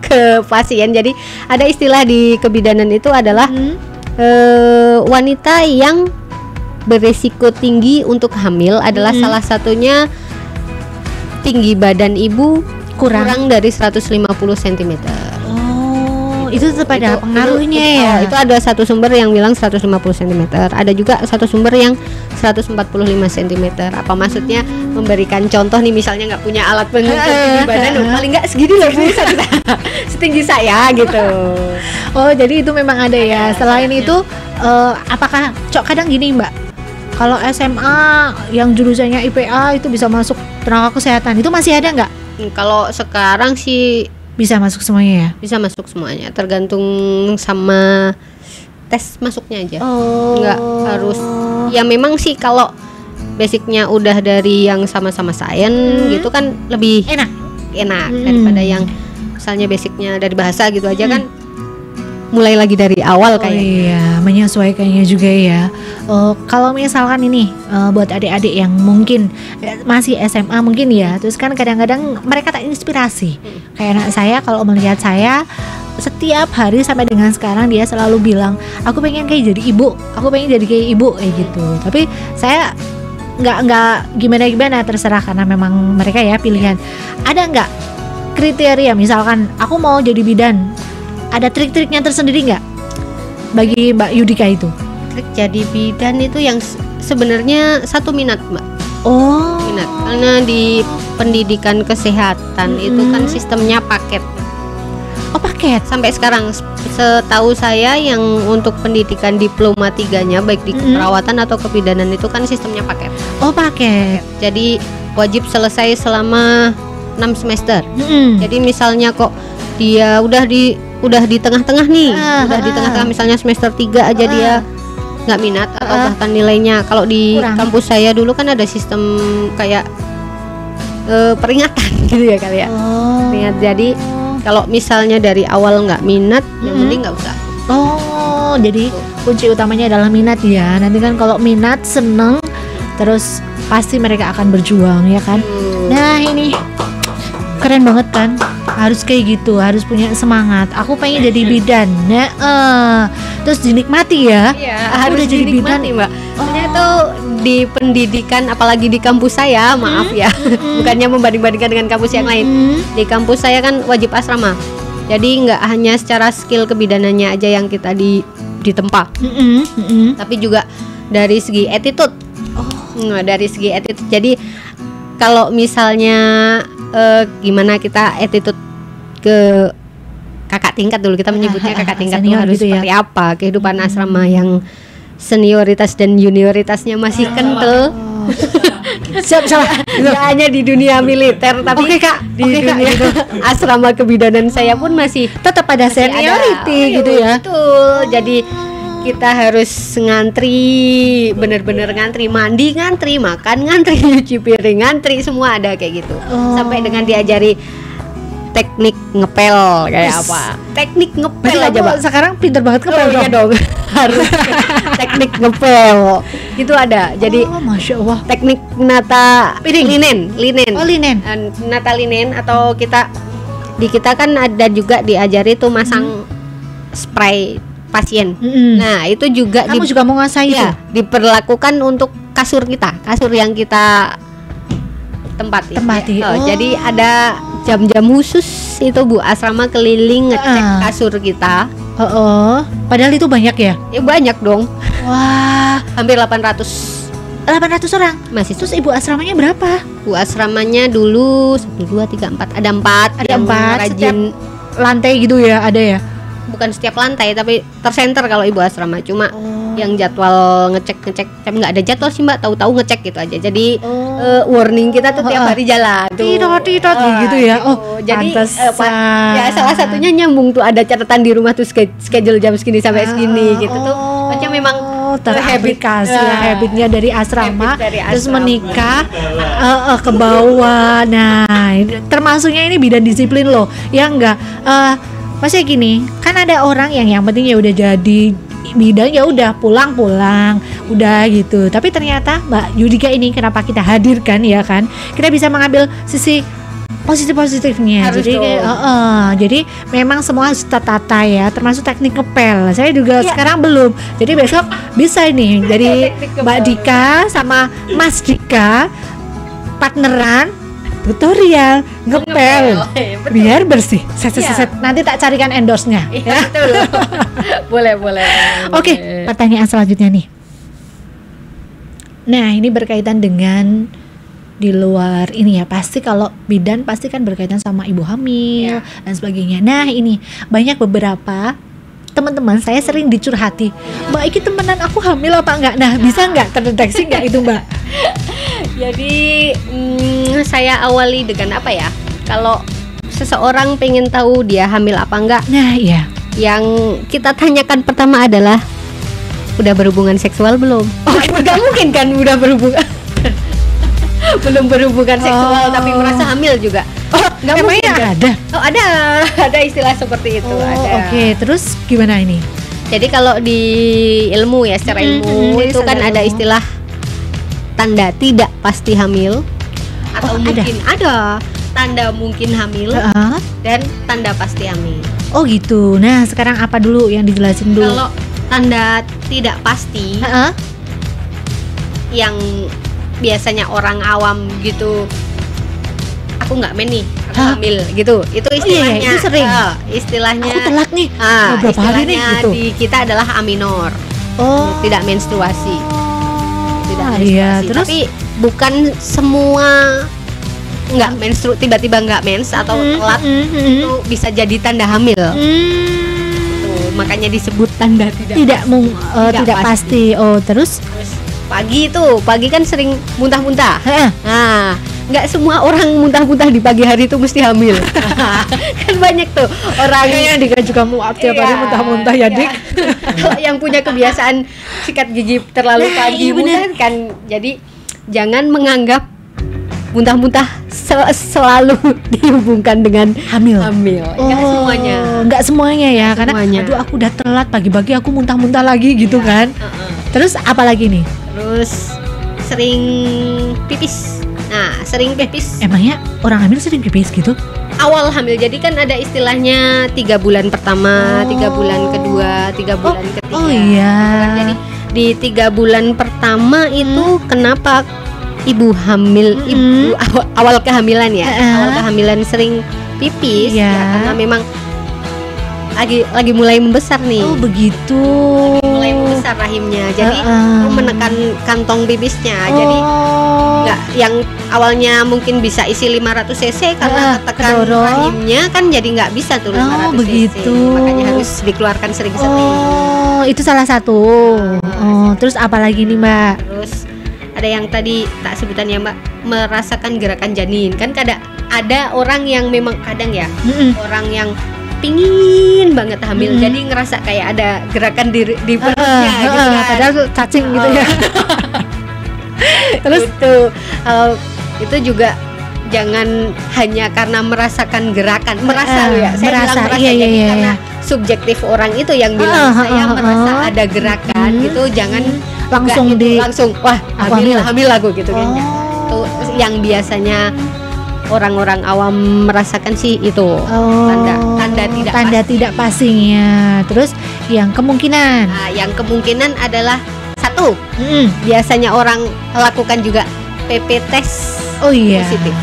ke pasien. Jadi ada istilah di kebidanan itu adalah wanita yang beresiko tinggi untuk hamil adalah salah satunya tinggi badan ibu kurang dari 150 cm. Oh, itu tetap ada pengaruhnya ya. Itu ada satu sumber yang bilang 150 cm. Ada juga satu sumber yang 145 cm. Apa maksudnya memberikan contoh nih, misalnya nggak punya alat pengukur tinggi badan, paling nggak segini loh, setinggi saya gitu. Oh, jadi itu memang ada ya. Selain itu, apakah kadang gini Mbak? Kalau SMA yang jurusannya IPA itu bisa masuk tenaga kesehatan, itu masih ada nggak? Kalau sekarang sih bisa masuk semuanya ya? Bisa masuk semuanya, tergantung sama tes masuknya aja. Nggak harus. Ya memang sih kalau basicnya udah dari yang sama-sama sains gitu kan lebih enak daripada yang misalnya basicnya dari bahasa gitu aja kan. Mulai lagi dari awal kayaknya. Iya, menyesuaikannya juga ya. Kalau misalkan ini buat adik-adik yang mungkin masih SMA mungkin ya, terus kan kadang-kadang mereka tak inspirasi. Kayak anak saya, kalau melihat saya setiap hari sampai dengan sekarang dia selalu bilang, aku pengen kayak jadi ibu, aku pengen jadi kayak ibu kayak gitu. Tapi saya nggak gimana, terserah karena memang mereka ya pilihan. Ada nggak kriteria, misalkan aku mau jadi bidan, ada trik-triknya tersendiri nggak bagi Mbak Yudika itu? Trik jadi bidan itu yang sebenarnya satu minat Mbak. Minat, karena di pendidikan kesehatan itu kan sistemnya paket. Paket. Sampai sekarang setahu saya yang untuk pendidikan diploma 3-nya baik di keperawatan atau kebidanan itu kan sistemnya paket. Paket. Jadi wajib selesai selama 6 semester. Jadi misalnya kok dia udah di tengah-tengah nih, di tengah-tengah misalnya semester 3 aja dia nggak minat atau bahkan nilainya, kalau di kampus saya dulu kan ada sistem kayak peringatan gitu ya kali ya. Peringatan. Jadi kalau misalnya dari awal nggak minat, yang penting nggak usah. Jadi kunci utamanya adalah minat ya. Nanti kan kalau minat, seneng, terus pasti mereka akan berjuang ya kan. Nah ini keren banget kan, harus kayak gitu, harus punya semangat. Aku pengen jadi bidan, terus dinikmati ya. Iya, harus jadi bidan nih Mbak. Soalnya tuh di pendidikan, apalagi di kampus saya, maaf ya, bukannya membanding-bandingkan dengan kampus yang lain. Di kampus saya kan wajib asrama, jadi nggak hanya secara skill kebidanannya aja yang kita ditempa, tapi juga dari segi attitude. Dari segi attitude. Jadi kalau misalnya gimana kita attitude ke kakak tingkat dulu, kita menyebutnya kakak tingkat itu harus gitu seperti apa, kehidupan asrama yang senioritas dan junioritasnya masih kental. Salah. Gak hanya di dunia militer, tapi di dunia gitu. Asrama kebidanan saya pun masih tetap ada seniority gitu ya. Betul. Jadi kita harus ngantri, bener-bener ngantri, mandi ngantri, makan ngantri, nyuci piring ngantri, semua ada kayak gitu. Sampai dengan diajari teknik ngepel kayak apa. Teknik ngepel aja, Pak. Sekarang pintar banget ngepel dong. Harus teknik ngepel. Itu ada. Jadi Masya Allah. Teknik nata linen. Linen. Nata linen, atau kita kan ada juga diajari tuh masang spray pasien. Nah, itu juga kamu juga mau ngasih ya, diperlakukan untuk kasur kita, kasur yang kita tempati. Jadi ada jam-jam khusus itu Bu, asrama keliling ngecek kasur kita. Padahal itu banyak ya? Ya banyak dong. Wah, hampir 800 orang. Masih. Terus ibu asramanya berapa? Bu asramanya dulu 1, 2, 3, 4. Ada 4. Ada 4 rajin setiap lantai gitu ya, ada ya? Bukan setiap lantai, tapi tersenter kalau ibu asrama. Cuma yang jadwal ngecek nggak ada jadwal sih Mbak, tahu-tahu ngecek gitu aja. Jadi warning kita tuh tiap hari jalan tuh. Tidot gitu ya. Oh, jadi pantesan. ya salah satunya nyambung tuh, ada catatan di rumah tuh schedule jam segini sampai segini gitu tuh. Macam memang teraplikasi habitnya dari asrama, habit dari terus asrama. menikah ke bawah. Nah, termasuknya ini bidan disiplin loh. Ya enggak, maksudnya gini, kan ada orang yang penting ya udah jadi bidang, ya udah pulang udah gitu. Tapi ternyata Mbak Yudika ini kenapa kita hadirkan ya kan, kita bisa mengambil sisi positifnya. Harus jadi jadi memang semua harus tertata ya, termasuk teknik ngepel. Saya juga sekarang belum, jadi besok bisa ini dari Mbak Dika sama Mas Dika partneran tutorial ngepel biar bersih. Set. Nanti tak carikan endorse-nya ya. Betul. boleh. Oke, pertanyaan selanjutnya nih. Nah, ini berkaitan dengan di luar ini ya, pasti kalau bidan pasti kan berkaitan sama ibu hamil dan sebagainya. Nah, ini banyak beberapa teman-teman saya sering dicurhati, Mbak, iki temenan aku hamil apa enggak? Nah, bisa enggak terdeteksi enggak itu, Mbak? Jadi saya awali dengan apa ya? Kalau seseorang pengen tahu dia hamil apa enggak, nah iya, yang kita tanyakan pertama adalah udah berhubungan seksual belum? Oh, nggak mungkin kan udah berhubungan belum berhubungan seksual tapi merasa hamil juga. Oh, nggak mungkin kan? ada. Oh, ada istilah seperti itu. Ada. Oke, terus gimana ini? Jadi kalau di ilmu ya, secara ilmu itu kan ada istilah tanda tidak pasti hamil, atau mungkin ada tanda mungkin hamil dan tanda pasti hamil. Oh gitu. Nah, sekarang apa dulu yang dijelasin dulu? Kalau tanda tidak pasti, yang biasanya orang awam gitu, aku nggak men nih, aku hamil gitu. Itu istilahnya. Itu sering. Istilahnya. Aku telat nih. Berapa hari nih gitu. Di kita adalah aminor. Tidak menstruasi. Tidak menstruasi. Iya, terus? Tapi bukan semua nggak menstru, tiba-tiba nggak mens atau telat itu bisa jadi tanda hamil. Tuh, makanya disebut tanda tidak pasti. Oh, terus pagi kan sering muntah-muntah. Nah, nggak semua orang muntah-muntah di pagi hari itu mesti hamil. Kan banyak tuh orang yang Dika juga muap tiap hari muntah-muntah ya, Dik. Kalau yang punya kebiasaan sikat gigi terlalu pagi muntah kan, jadi jangan menganggap muntah-muntah selalu dihubungkan dengan hamil. Nggak semuanya ya, karena aduh aku udah telat pagi-pagi aku muntah-muntah lagi gitu kan. Terus apa lagi nih? Terus sering pipis. Nah, sering pipis. Emangnya orang hamil sering pipis gitu? Awal hamil, jadi kan ada istilahnya 3 bulan pertama, 3 bulan kedua, 3 bulan ketiga. Oh iya. Jadi di 3 bulan pertama itu kenapa ibu hamil, awal kehamilan ya, awal kehamilan sering pipis ya, karena memang lagi mulai membesar nih. Oh begitu. Mulai membesar rahimnya, jadi menekan kantong pipisnya. Jadi nggak yang awalnya mungkin bisa isi 500 cc karena tekan rahimnya kan, jadi nggak bisa tuh 500 begitu. cc. Makanya harus dikeluarkan sering-sering. Oh, itu salah satu. Terus apa lagi nih, Mbak? Terus ada yang tadi tak sebutannya, Mbak, merasakan gerakan janin. Kan ada orang yang memang kadang ya, orang yang pingin banget hamil, jadi ngerasa kayak ada gerakan di perutnya gitu kan. Padahal cacing gitu ya. Terus itu juga jangan hanya karena merasakan gerakan, merasa karena subjektif orang itu yang bilang saya merasa ada gerakan gitu, jangan langsung wah hamil aku gitu kayaknya. Tuh yang biasanya orang-orang awam merasakan sih itu tanda tidak pastinya. Terus yang kemungkinan adalah satu, biasanya orang lakukan juga PP test positif.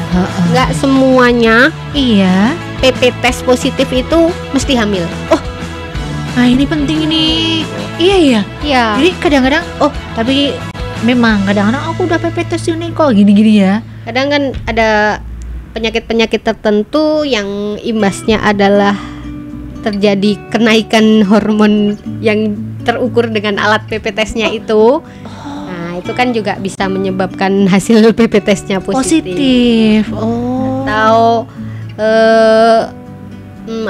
Nggak semuanya PP test positif itu mesti hamil. Nah ini penting ini. Iya. Jadi kadang-kadang tapi memang kadang-kadang aku udah PP test ini kok gini-gini ya. Kadang kan ada penyakit-penyakit tertentu yang imbasnya adalah terjadi kenaikan hormon yang terukur dengan alat PP testnya itu. Nah, Nah, itu kan juga bisa menyebabkan hasil PP testnya positif. Oh. Atau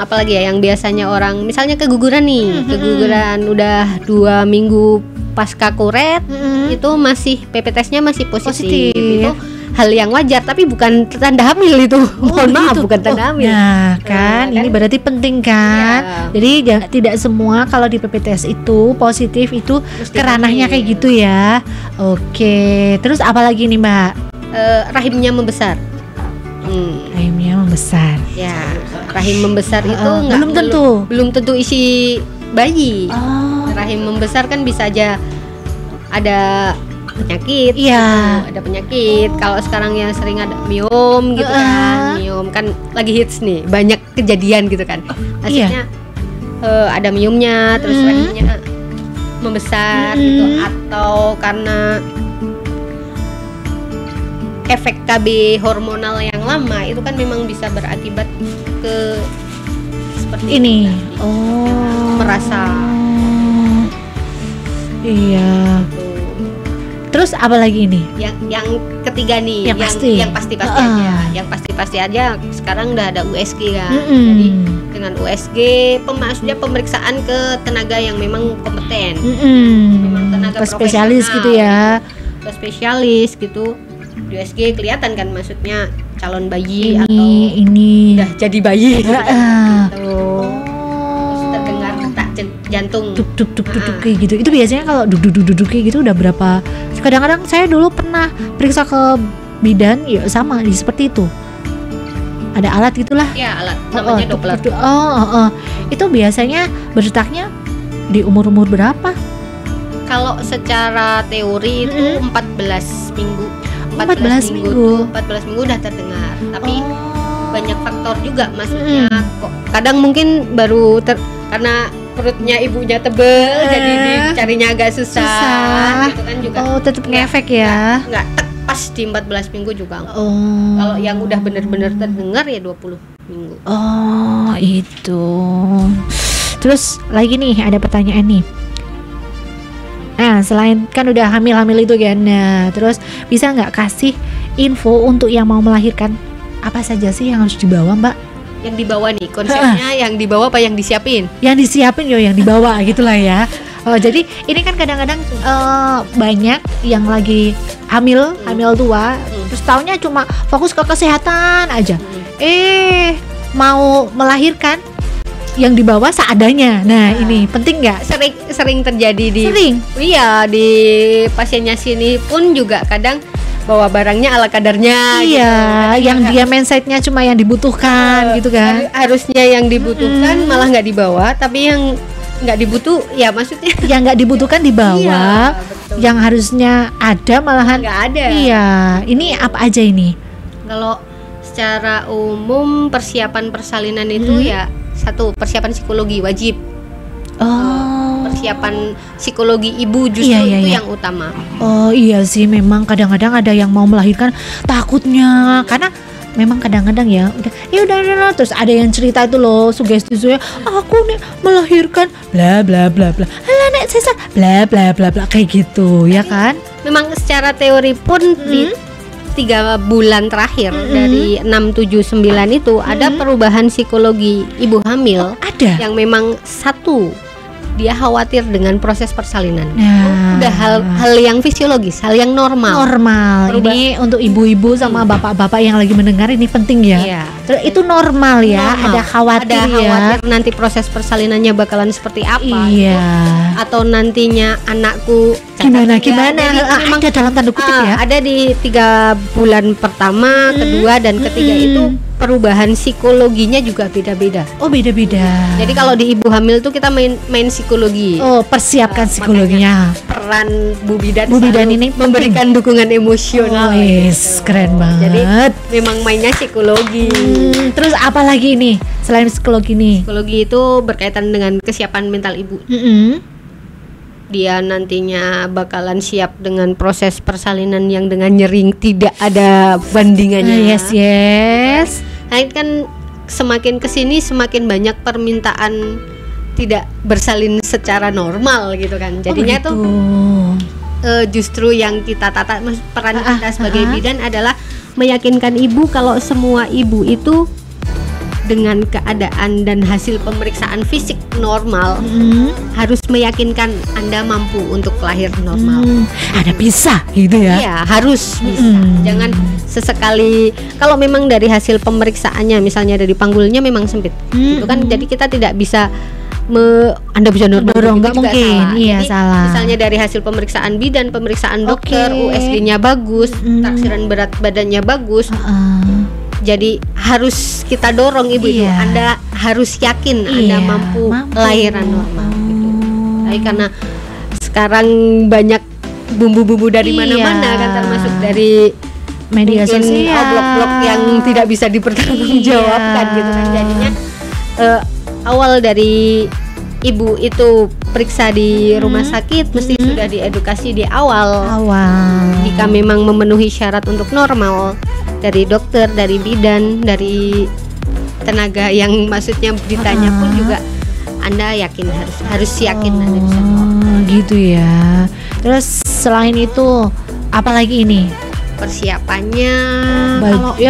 apalagi ya yang biasanya orang misalnya keguguran nih, keguguran udah 2 minggu pasca kuret, itu masih PP testnya masih positif. Itu hal yang wajar, tapi bukan tanda hamil itu. Mohon maaf, bukan tanda hamil. Nah, kan ini berarti penting kan. Jadi tidak semua kalau di PPTS itu positif itu keranahnya kayak gitu ya. Oke, terus apa lagi nih Mbak? Rahimnya membesar. Rahimnya membesar. Ya, rahim membesar itu belum tentu isi bayi. Rahim membesar kan bisa aja ada penyakit, ada penyakit. Kalau sekarang yang sering ada miom gitu kan, miom kan lagi hits nih, banyak kejadian gitu kan. Maksudnya ada miomnya, terus rahimnya membesar gitu, atau karena efek KB hormonal yang lama itu kan memang bisa berakibat ke seperti ini. Merasa. Iya. Terus apa lagi ini? Yang ketiga nih, yang pasti aja. Yang pasti aja sekarang udah ada USG kan. Jadi dengan USG maksudnya pemeriksaan ke tenaga yang memang kompeten. Memang tenaga spesialis gitu ya. Ke spesialis gitu. Di USG kelihatan kan maksudnya calon bayi ini, atau ini udah jadi bayi gitu. Terus terdengar detak jantung duk kayak gitu. Itu biasanya kalau duk kayak gitu udah berapa? Kadang-kadang saya dulu pernah periksa ke bidan, ya sama seperti itu. Ada alat gitulah. Ya, alat namanya Doppler. Itu biasanya berdetaknya di umur berapa? Kalau secara teori itu 14 minggu. 14 minggu udah terdengar. Tapi banyak faktor juga maksudnya kok kadang mungkin baru karena perutnya ibunya tebel jadi dicarinya agak susah gitu kan juga. Tetap ngefek ya. Enggak pas di 14 minggu juga. Kalau yang udah benar-benar terdengar ya 20 minggu. Itu. Terus lagi nih ada pertanyaan nih. Nah, selain kan udah hamil-hamil itu kan. Nah, terus bisa nggak kasih info untuk yang mau melahirkan? Apa saja sih yang harus dibawa, Mbak? Yang dibawa nih konsepnya yang dibawa apa yang disiapin? Yang disiapin yang dibawa gitulah ya. Jadi ini kan kadang-kadang banyak yang lagi hamil tua, terus taunya cuma fokus ke kesehatan aja. Mau melahirkan yang dibawa seadanya. Nah, ini penting nggak? Sering terjadi di. Iya, di pasiennya sini pun juga kadang bawa barangnya ala kadarnya. Iya, gitu. Yang dia mindsetnya cuma yang dibutuhkan gitu kan. Harusnya yang dibutuhkan malah nggak dibawa, tapi yang nggak ya maksudnya yang nggak dibutuhkan dibawa. Yang harusnya ada malahan nggak ada. Iya, ini apa aja ini? Kalau secara umum persiapan persalinan itu ya satu, persiapan psikologi wajib. Persiapan psikologi ibu justru itu yang utama. Iya sih, memang kadang-kadang ada yang mau melahirkan takutnya karena memang kadang-kadang ya udah terus ada yang cerita itu loh, sugesti aku nih melahirkan bla bla bla bla, alah nek sesar bla bla bla bla kayak gitu ya kan. Memang secara teori pun di 3 bulan terakhir dari 6, 7, 9 itu ada perubahan psikologi ibu hamil. Ada yang memang satu, dia khawatir dengan proses persalinan. Udah hal yang fisiologis, hal yang normal. Ini untuk ibu-ibu sama bapak-bapak yang lagi mendengar ini penting ya. Iya. Terus itu normal ya. Ada khawatir nanti proses persalinannya bakalan seperti apa. Iya. Atau nantinya anakku gimana? Memang ada dalam tanda kutip ya. Ada di 3 bulan pertama, kedua dan ketiga itu perubahan psikologinya juga beda-beda. Beda-beda. Jadi kalau di ibu hamil tuh kita main psikologi. Persiapkan psikologinya. Peran Bu Bidan ini memberikan dukungan emosional. Keren banget. Jadi memang mainnya psikologi. Terus apa lagi nih selain psikologi nih? Psikologi itu berkaitan dengan kesiapan mental ibu. Dia nantinya bakalan siap dengan proses persalinan yang dengan nyering tidak ada bandingannya. Yes. Nah, kan semakin kesini semakin banyak permintaan tidak bersalin secara normal gitu kan. Jadinya tuh justru yang kita tata peran kita sebagai bidan adalah meyakinkan ibu kalau semua ibu itu dengan keadaan dan hasil pemeriksaan fisik normal harus meyakinkan Anda mampu untuk lahir normal. Ada bisa gitu ya? Iya, harus bisa. Jangan sesekali kalau memang dari hasil pemeriksaannya misalnya dari panggulnya memang sempit, itu kan jadi kita tidak bisa Anda bisa dorong, nggak mungkin. Salah. Iya, jadi, salah. Misalnya dari hasil pemeriksaan bidan, pemeriksaan dokter, USG-nya bagus, taksiran berat badannya bagus. Jadi harus kita dorong ibu itu. Anda harus yakin Anda mampu lahiran normal gitu. Tapi karena sekarang banyak bumbu-bumbu dari mana-mana kan, termasuk dari media sosial, blog-blog yang tidak bisa dipertanggungjawabkan gitu kan. Jadinya awal dari ibu itu periksa di rumah sakit mesti sudah diedukasi di awal. Jika memang memenuhi syarat untuk normal, dari dokter, dari bidan, dari tenaga yang maksudnya ditanya pun juga Anda yakin harus yakin Anda bisa normal. Gitu ya. Terus selain itu apalagi ini? Persiapannya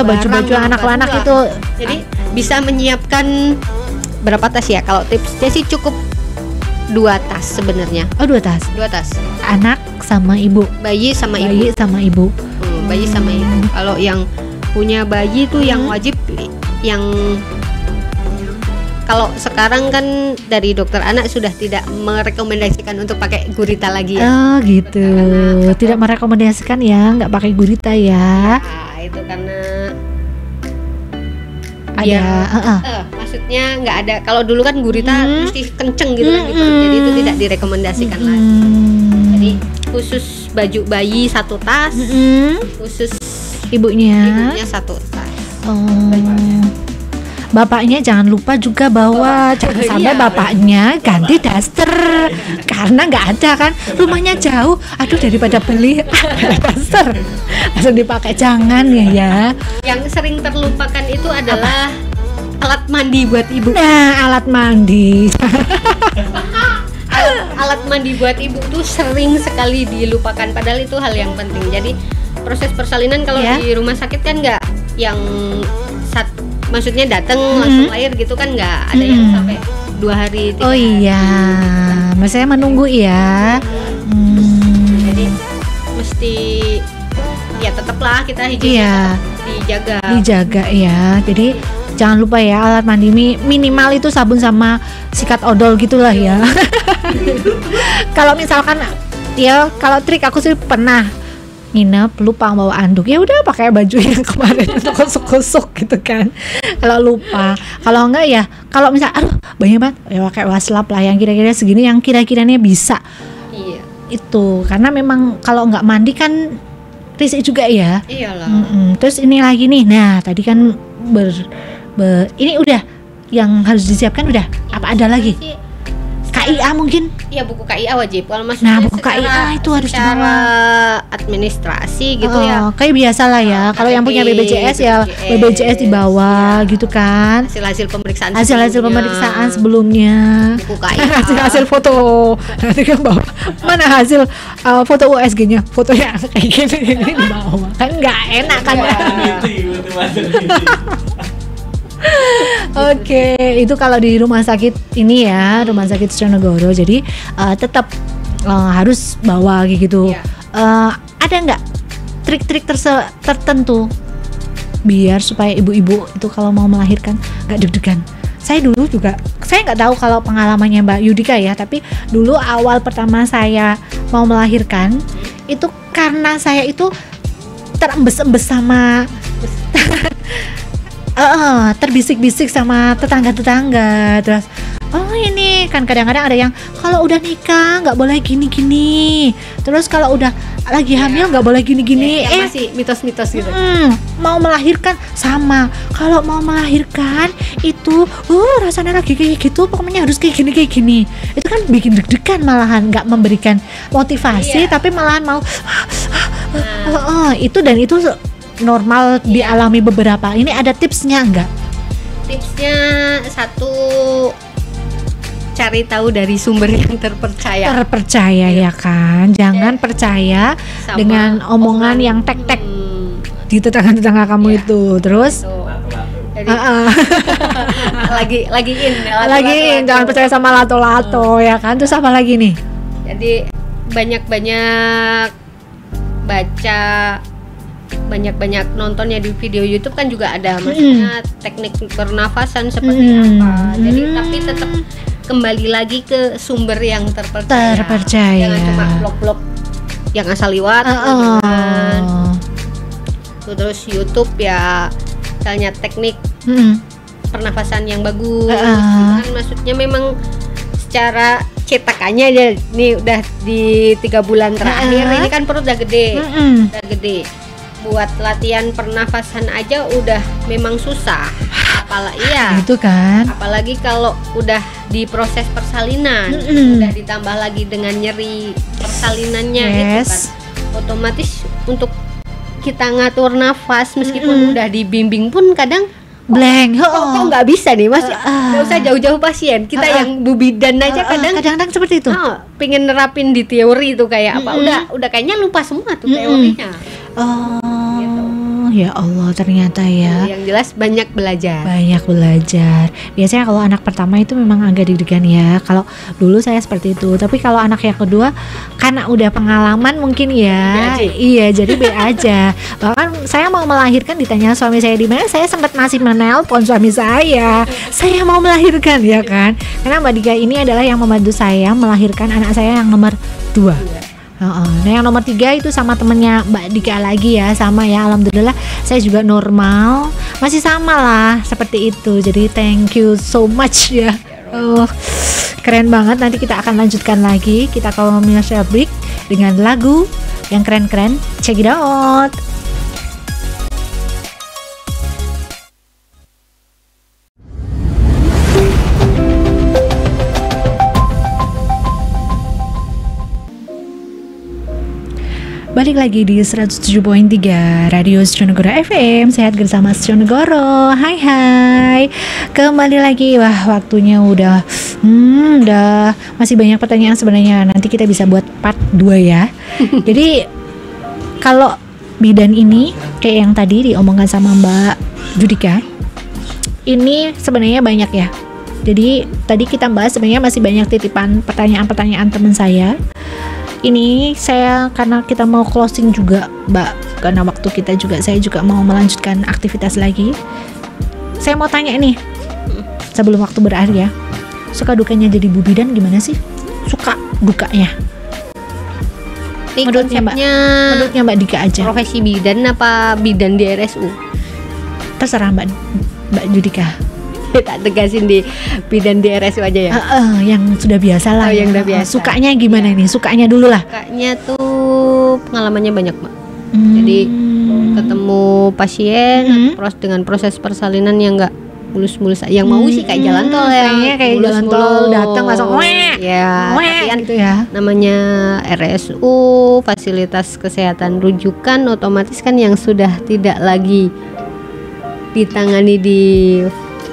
baju-baju anak-anak itu. Jadi bisa menyiapkan berapa tas ya? Kalau tipsnya sih cukup 2 tas sebenarnya. 2 tas. 2 tas. Anak sama ibu. Bayi sama ibu. Bayi sama ibu. Kalau yang punya bayi tuh yang wajib yang kalau sekarang kan dari dokter anak sudah tidak merekomendasikan untuk pakai gurita lagi ya. Oh gitu. Tidak merekomendasikan ya, nggak pakai gurita ya. Nah, itu karena ada maksudnya nggak ada. Kalau dulu kan gurita mesti kenceng gitu kan di perut, jadi itu tidak direkomendasikan lagi. Jadi khusus baju bayi 1 tas, khusus ibunya 1 tas. Bapaknya jangan lupa juga bawa, jangan sampai bapaknya ganti daster karena nggak ada kan, rumahnya jauh. Aduh, daripada beli daster langsung dipakai, jangan ya. Yang sering terlupakan itu adalah alat mandi buat ibu. Nah, alat mandi. Alat mandi buat ibu tuh sering sekali dilupakan, padahal itu hal yang penting. Jadi proses persalinan kalau di rumah sakit kan nggak yang maksudnya datang langsung lahir gitu kan, nggak ada yang sampai 2 hari 3 hari. Iya, maksudnya menunggu ya. Jadi mesti ya tetaplah kita higienis dijaga ya. Jadi jangan lupa ya, alat mandi minimal itu sabun sama sikat odol gitulah ya. Kalau misalkan ya, kalau trik aku sih pernah nginep lupa bawa anduk, ya udah pakai baju yang kemarin itu kusuk-kusuk gitu kan. Kalau lupa, kalau enggak ya, kalau misal aduh banyak banget ya pakai waslap lah yang kira-kira segini, yang kira-kiranya bisa. Iya. Itu karena memang kalau enggak mandi kan risik juga ya. Iyalah. Terus ini lagi nih, nah tadi kan ini udah yang harus disiapkan udah. Apa ada lagi? KIA mungkin? Iya, buku KIA wajib. Kalau maksudnya buku KIA itu harus dibawa. Administrasi gitu ya. Kayak biasa lah ya. Kalau yang punya BPJS ya BPJS dibawa gitu kan. Hasil pemeriksaan. Hasil pemeriksaan sebelumnya. Buku KIA. hasil foto. Nanti kan bawa. Mana hasil foto USG-nya? Fotonya kayak gini dibawa. Kan nggak enak kan ya. Oke, itu kalau di rumah sakit ini ya, rumah sakit Sujonegoro. Jadi tetap harus bawa gitu. Ada nggak trik-trik tertentu biar supaya ibu-ibu itu kalau mau melahirkan nggak deg-degan? Saya dulu juga, saya nggak tahu kalau pengalamannya Mbak Yudika ya, tapi dulu awal pertama saya mau melahirkan itu karena saya itu terembes-embes sama terbisik-bisik sama tetangga-tetangga. Terus ini kan kadang-kadang ada yang kalau udah nikah nggak boleh gini-gini, terus kalau udah lagi hamil nggak boleh gini-gini. Masih mitos-mitos gitu. Mau melahirkan sama, kalau mau melahirkan itu rasanya lagi kayak gitu, pokoknya harus kayak gini. Itu kan bikin deg-degan, malahan nggak memberikan motivasi, tapi malahan mau itu, dan itu normal dialami beberapa. Ini ada tipsnya enggak? Tipsnya satu, cari tahu dari sumber yang terpercaya. Terpercaya ya kan. Jangan percaya Sama dengan omongan yang tek-tek di tetangga-tetangga kamu itu. Terus jadi, lagi in jangan percaya sama lato-lato ya kan. Terus apa lagi nih? Jadi banyak-banyak baca, banyak-banyak nontonnya di video YouTube kan juga ada, maksudnya teknik pernafasan seperti apa. Jadi tapi tetap kembali lagi ke sumber yang terpercaya. Jangan cuma blog-blog yang asal liwat. Terus YouTube ya, misalnya teknik pernafasan yang bagus. Kan maksudnya memang secara cetakannya aja nih udah di 3 bulan terakhir ini kan perut udah gede, buat latihan pernafasan aja udah memang susah, itu kan, apalagi kalau udah di proses persalinan, udah ditambah lagi dengan nyeri persalinannya, itu kan otomatis untuk kita ngatur nafas meskipun udah dibimbing pun kadang blank. Kok nggak bisa nih mas? Nggak usah jauh-jauh pasien, kita yang bubidan aja kadang-kadang seperti itu. Pengen nerapin di teori itu kayak apa? Udah kayaknya lupa semua tuh teorinya. Gitu. Ya Allah, ternyata ya. Yang jelas banyak belajar. Biasanya kalau anak pertama itu memang agak deg-degan ya. Kalau dulu saya seperti itu. Tapi kalau anak yang kedua karena udah pengalaman mungkin ya. Iya, jadi B aja. Bahkan saya mau melahirkan ditanya suami saya di mana, saya sempat masih menelpon suami saya. Saya mau melahirkan ya kan. Karena Mbak Dika ini adalah yang membantu saya melahirkan anak saya yang nomor 2. Nah yang nomor 3 itu sama temennya Mbak Dika lagi ya, sama ya, alhamdulillah saya juga normal, masih sama lah seperti itu. Jadi thank you so much ya. Keren banget. Nanti kita akan lanjutkan lagi, kita kalau commercial break dengan lagu yang keren-keren. Check it out. Balik lagi di 107.3 Radio Setionegoro FM. Sehat bersama Setionegoro. Hai. Kembali lagi. Wah, waktunya udah masih banyak pertanyaan sebenarnya. Nanti kita bisa buat part 2 ya. Jadi kalau bidan ini kayak yang tadi diomongkan sama Mbak Judika, ini sebenarnya banyak ya. Jadi tadi kita bahas sebenarnya masih banyak titipan pertanyaan-pertanyaan teman saya. Ini saya karena kita mau closing juga Mbak, karena waktu kita juga, saya juga mau melanjutkan aktivitas lagi. Saya mau tanya nih sebelum waktu berakhir ya, suka dukanya jadi Bu Bidan gimana sih? Suka dukanya menurutnya Mbak Dika aja. Profesi bidan apa bidan di RSU? Terserah Mbak Judika. Tak tegasin di bidan di RSU aja ya. Yang sudah biasa lah. Yang udah biasa. Sukanya gimana nih? Sukanya dulu lah. Sukanya tuh pengalamannya banyak Mbak. Jadi ketemu pasien dengan proses persalinan yang nggak mulus-mulus, yang mau sih kayak jalan tol ya, kayak jalan tol datang langsung kan gitu ya. Namanya RSU, fasilitas kesehatan rujukan, otomatis kan yang sudah tidak lagi ditangani di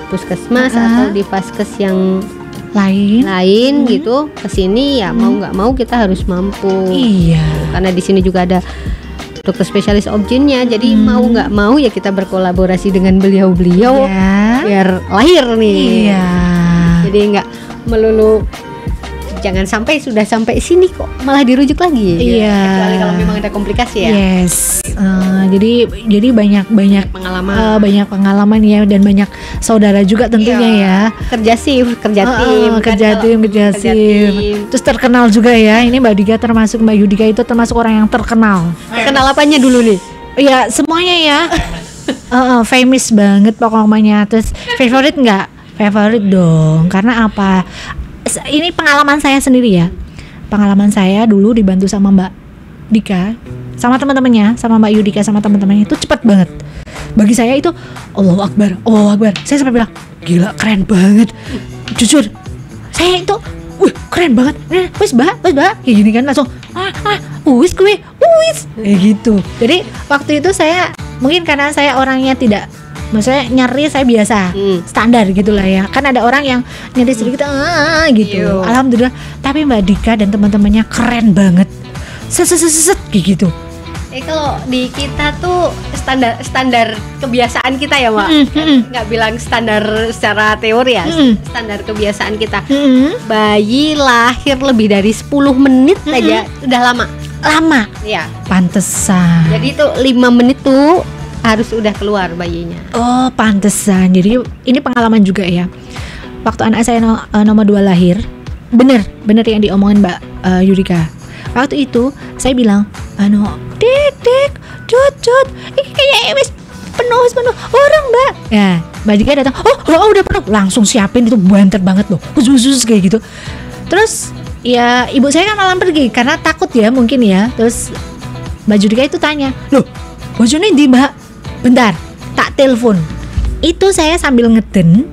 puskesmas atau di vaskes yang lain gitu, kesini ya mau nggak mau kita harus mampu. Iya. Karena di sini juga ada dokter spesialis objinnya, jadi mau nggak mau ya kita berkolaborasi dengan beliau-beliau biar lahir nih. Iya. Jadi nggak melulu jangan sampai sudah sampai sini kok malah dirujuk lagi. Iya. Kecuali kalau memang ada komplikasi ya. Yes. Jadi banyak pengalaman. Banyak pengalaman ya, dan banyak saudara juga tentunya ya. Kerja tim. Terus terkenal juga ya. Ini Mbak Dika termasuk, Mbak Yudika itu termasuk orang yang terkenal. Terkenal apanya dulu nih? Iya, semuanya ya. Famous banget pokoknya. Terus favorite nggak? Favorite dong. Karena apa? Ini pengalaman saya sendiri ya. Pengalaman saya dulu dibantu sama Mbak Dika, sama teman-temannya, sama Mbak Yudika sama teman-temannya, itu cepat banget. Bagi saya itu Allahu Akbar. Saya sampai bilang, gila keren banget. Jujur, saya itu keren banget. Wis Mbak, kayak gini kan langsung wis kayak gitu. Jadi waktu itu saya mungkin karena saya orangnya tidak Maksudnya nyeri saya biasa, standar gitulah ya. Kan ada orang yang nyeri sedikit gitu. Yo. Alhamdulillah. Tapi Mbak Dika dan teman-temannya keren banget. Set kayak gitu. Kalau di kita tuh standar kebiasaan kita ya, Mbak. Nggak bilang standar secara teori ya, standar kebiasaan kita. Bayi lahir lebih dari 10 menit aja udah lama. Ya. Pantesan. Jadi itu 5 menit tuh harus udah keluar bayinya. Oh, pantesan. Jadi ini pengalaman juga ya. Waktu anak saya nomor 2 lahir, bener yang diomongin Mbak Yurika. Waktu itu saya bilang, Dek, cut, ini kayak wis penuh orang Mbak. Ya, Mbak Dika datang, udah penuh, langsung siapin, itu banter banget loh, khusus kayak gitu. Terus ya ibu saya kan malam pergi karena takut ya mungkin ya. Terus Mbak Judika itu tanya, loh bojone di Mbak, bentar, tak telepon. Itu saya sambil ngeden,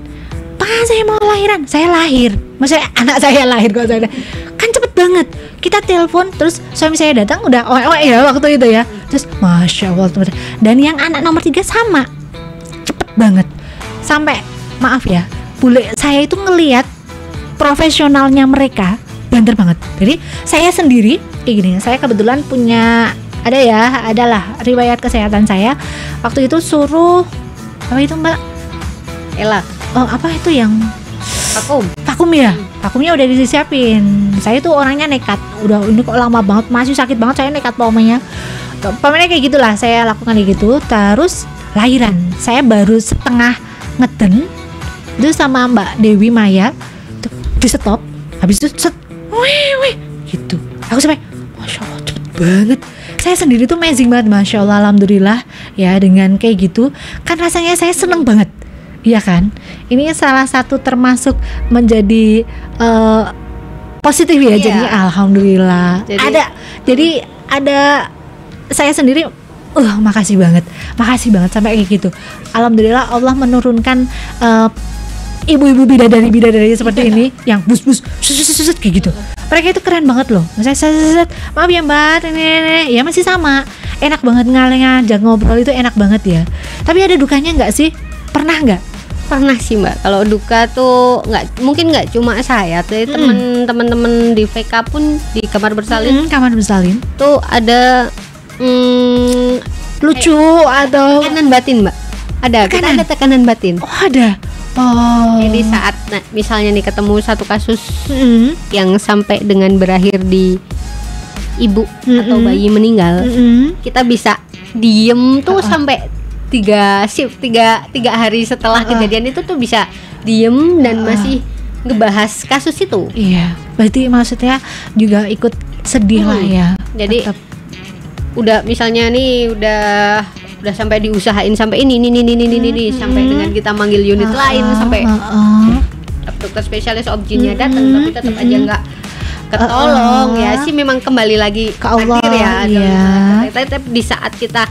pas saya mau lahiran, saya lahir, maksudnya anak saya lahir kok saya kan cepet banget. Kita telepon, terus suami saya datang udah ya waktu itu ya. Terus masya Allah. Dan yang anak nomor 3 sama, cepet banget. Sampai maaf ya, bule saya itu ngelihat profesionalnya mereka banter banget. Jadi saya sendiri kayak gini, saya kebetulan punya adalah riwayat kesehatan saya. Waktu itu suruh apa itu Mbak? Ella. Apa itu yang vakum ya? Vakumnya udah disiapin. Saya tuh orangnya nekat. Udah ini kok lama banget, masih sakit banget, saya nekat pokoknya kayak gitulah saya lakukan kayak gitu. Terus lahiran, saya baru setengah ngeden itu sama Mbak Dewi Maya tuh di stop. Habis itu set, gitu. Aku sampai masya Allah cepet banget. Saya sendiri tuh amazing banget, masya Allah, alhamdulillah ya dengan kayak gitu. Kan rasanya saya seneng banget. Iya kan? Ini salah satu termasuk menjadi positif ya. Jadi alhamdulillah. Jadi ada saya sendiri makasih banget sampai kayak gitu. Alhamdulillah Allah menurunkan ibu-ibu bidadari seperti ini yang bus kayak gitu. Mereka itu keren banget loh. Maksudnya maaf ya Mbak, ini ya masih sama. Enak banget ngajak ngobrol itu enak banget ya. Tapi ada dukanya nggak sih? Pernah nggak? Pernah sih Mbak. Kalau duka tuh mungkin nggak cuma saya, tuh teman-teman di VK pun di kamar bersalin. Kamar bersalin tuh ada lucu atau tekanan batin Mbak. Kita ada tekanan batin. Oh ada. Jadi saat misalnya nih ketemu satu kasus yang sampai dengan berakhir di ibu atau bayi meninggal, kita bisa diem tuh sampai 3 hari setelah kejadian itu tuh bisa diem dan masih ngebahas kasus itu. Iya, berarti maksudnya juga ikut sedih lah ya. Jadi udah misalnya nih udah sampai diusahain sampai ini sampai dengan kita manggil unit lain sampai dokter spesialis objinnya datang tapi tetap aja nggak ketolong ya sih. Memang kembali lagi ke Allah ya. Tapi di saat kita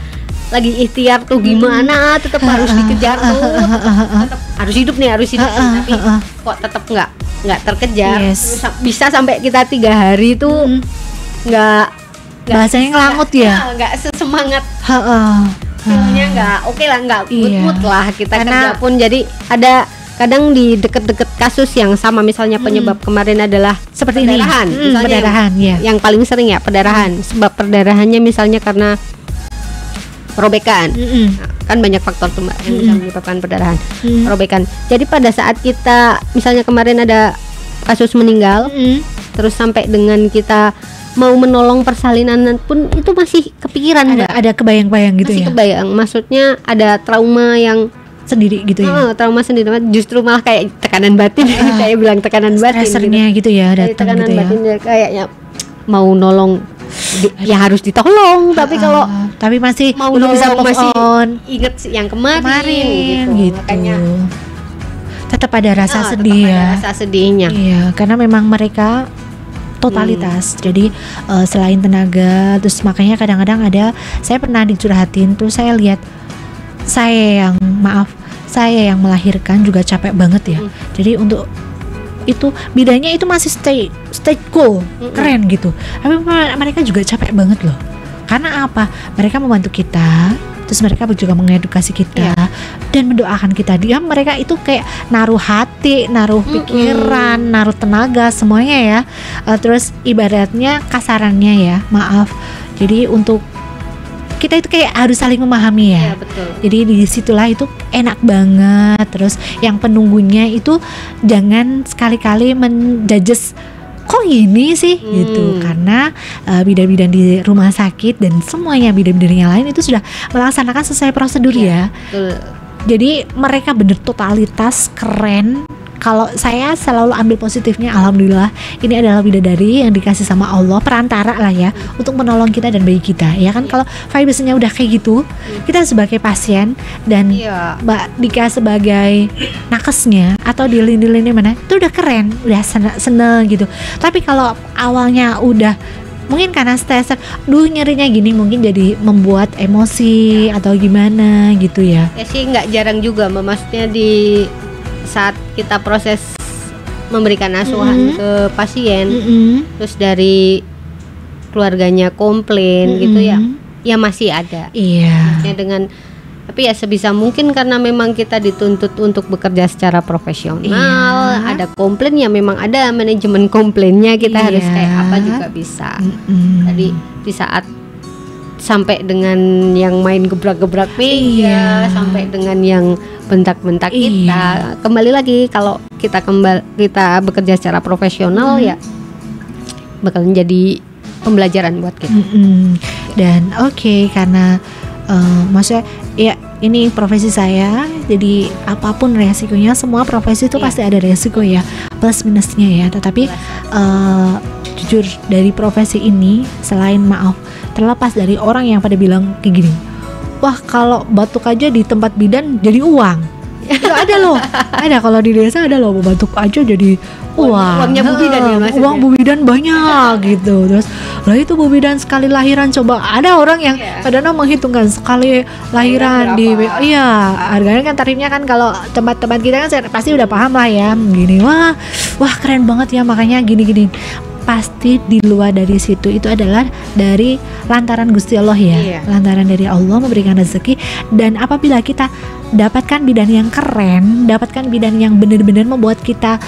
lagi ikhtiar tuh gimana tetap harus dikejar tuh, tetap harus hidup nih tapi kok tetap nggak terkejar. Bisa sampai kita 3 hari tuh nggak bahasanya ngelangut ya, nggak sesemangat, feelnya nggak oke lah, nggak mood lah kita kerja pun. Jadi ada kadang di deket-deket kasus yang sama, misalnya penyebab kemarin adalah seperti perdarahan, perdarahan yang paling sering ya perdarahan. Sebab perdarahannya misalnya karena robekan. Kan banyak faktor tuh Mbak yang bisa menyebabkan perdarahan, robekan. Jadi pada saat kita misalnya kemarin ada kasus meninggal, terus sampai dengan kita mau menolong persalinan pun itu masih kepikiran Mbak. Ada kebayang-bayang gitu masih ya. Kebayang, maksudnya ada trauma yang sendiri gitu ya. Trauma sendiri, justru malah kayak tekanan batin. Saya bilang tekanan batin. Stressernya gitu ya, datang tekanan gitu ya. batin kayaknya mau nolong ya harus ditolong, tapi kalau masih mau belum bisa move on, inget yang kemarin gitu. Makanya tetap ada rasa sedih ya. Rasa sedihnya. Iya, karena memang mereka totalitas. Jadi selain tenaga, terus makanya kadang-kadang saya pernah dicurhatin tuh, saya lihat saya yang melahirkan juga capek banget ya. Jadi untuk itu bidanya itu masih stay cool, keren gitu. Tapi mereka juga capek banget loh. Karena apa? Mereka membantu kita terus mereka juga mengedukasi kita dan mendoakan kita. Dia mereka itu kayak naruh hati, naruh pikiran, naruh tenaga semuanya ya. Terus ibaratnya kasarannya ya, maaf. Jadi untuk kita itu kayak harus saling memahami ya. Betul. Jadi disitulah itu enak banget. Terus yang penunggunya itu jangan sekali-kali menjudge kok gini sih gitu, karena bidan-bidan di rumah sakit dan semuanya bidan-bidan yang lain itu sudah melaksanakan sesuai prosedur ya. Betul. Jadi mereka bener totalitas keren. Kalau saya selalu ambil positifnya, alhamdulillah ini adalah bidadari yang dikasih sama Allah, perantara lah ya untuk menolong kita dan bayi kita ya kan. Kalau vibesnya udah kayak gitu, kita sebagai pasien dan Mbak Dika sebagai nakesnya atau di lini-lini mana itu udah keren, udah seneng gitu. Tapi kalau awalnya udah mungkin karena stres, nyerinya gini, mungkin jadi membuat emosi atau gimana gitu ya. Ya sih nggak jarang juga, maksudnya di saat kita proses memberikan asuhan ke pasien, terus dari keluarganya komplain gitu ya masih ada. Iya. Dengan tapi ya sebisa mungkin karena memang kita dituntut untuk bekerja secara profesional, ada komplain ya memang ada manajemen komplainnya, kita harus kayak apa juga bisa. Jadi di saat sampai dengan yang main gebrak-gebrak meja, sampai dengan yang bentak-bentak kita, kembali lagi kalau kita bekerja secara profesional ya bakal menjadi pembelajaran buat kita. Dan karena maksudnya ya ini profesi saya, jadi apapun resikonya, semua profesi itu pasti ada resiko ya, plus minusnya ya. Tetapi jujur dari profesi ini, selain terlepas dari orang yang pada bilang kayak gini, wah kalau batuk aja di tempat bidan jadi uang. Itu ada loh, ada kalau di desa ada loh, batuk aja jadi uang. Uangnya Bu Bidan ya maksudnya. Uang Bu Bidan banyak gitu. Terus lah itu Bu Bidan sekali lahiran, coba ada orang yang kadang menghitungkan sekali lahiran di harganya kan, tarifnya kan kalau tempat-tempat kita kan pasti udah paham lah ya. Gini wah keren banget ya, makanya gini-gini. Pasti di luar dari situ itu adalah dari lantaran Gusti Allah ya, lantaran dari Allah memberikan rezeki. Dan apabila kita dapatkan bidan yang keren, dapatkan bidan yang benar-benar membuat kita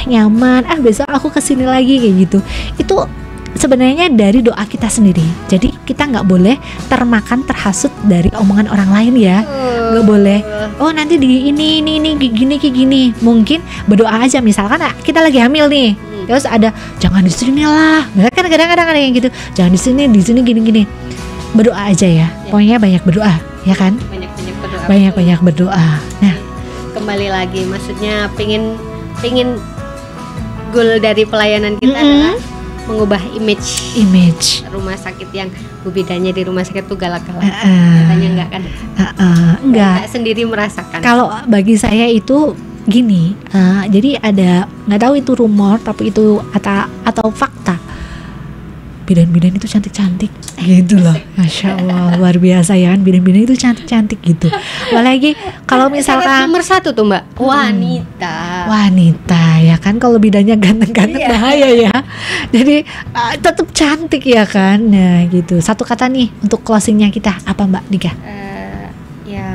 nyaman, besok aku kesini lagi kayak gitu, itu sebenarnya dari doa kita sendiri. Jadi kita nggak boleh terhasut dari omongan orang lain ya, nggak boleh. Oh nanti di ini gini. Mungkin berdoa aja, misalkan kita lagi hamil nih, terus ada jangan di sini lah, kan kadang-kadang ada yang gitu, jangan di sini gini. Berdoa aja ya, pokoknya banyak berdoa ya kan. Banyak berdoa. Nah kembali lagi, maksudnya pengen goal dari pelayanan kita adalah mengubah image rumah sakit yang Bu Bidannya di rumah sakit tuh galak-galak. Katanya enggak kan? Enggak sendiri merasakan. Kalau bagi saya itu gini, jadi ada, nggak tahu itu rumor tapi itu atau fakta, bidan-bidan itu cantik-cantik gitu loh. Masya Allah, luar biasa ya kan, bidan-bidan itu cantik-cantik gitu. Apalagi kalau misalkan nomor satu tuh Mbak, wanita ya kan, kalau bidannya ganteng-ganteng bahaya ya. Jadi tetap cantik ya kan. Nah gitu. Satu kata nih untuk closingnya kita apa Mbak Dika? Ya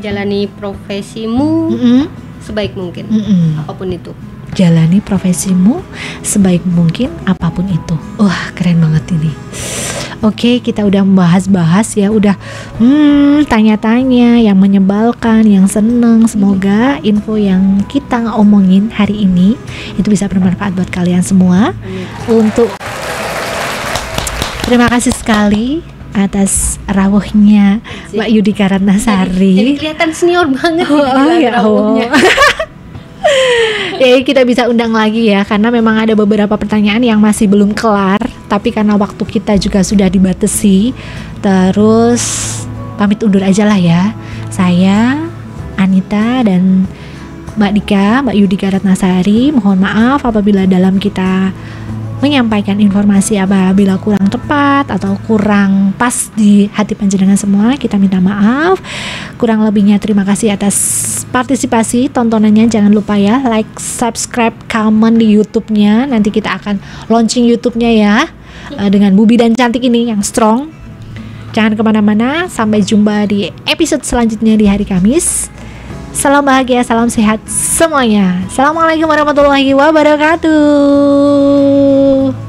jalani profesimu sebaik mungkin, apapun itu. Jalani profesimu sebaik mungkin apapun itu. Wah keren banget ini. Oke, kita udah bahas ya, udah tanya-tanya yang menyebalkan, yang seneng. Semoga info yang kita omongin hari ini itu bisa bermanfaat buat kalian semua. Terima kasih sekali atas rawuhnya Mbak Yudika Ratnasari. Jadi kelihatan senior banget rawuhnya. Kita bisa undang lagi ya, karena memang ada beberapa pertanyaan yang masih belum kelar, tapi karena waktu kita juga sudah dibatasi, terus pamit undur aja lah ya. Saya Anita dan Mbak Yudika Ratnasari, mohon maaf apabila dalam kita menyampaikan informasi apabila kurang tepat atau kurang pas di hati panjenengan semua, kita minta maaf. Kurang lebihnya terima kasih atas partisipasi tontonannya. Jangan lupa ya like, subscribe, comment di YouTube-nya. Nanti kita akan launching YouTube-nya ya, dengan Bu Bidan cantik ini yang strong. Jangan kemana-mana, sampai jumpa di episode selanjutnya di hari Kamis. Salam bahagia, salam sehat semuanya. Assalamualaikum warahmatullahi wabarakatuh.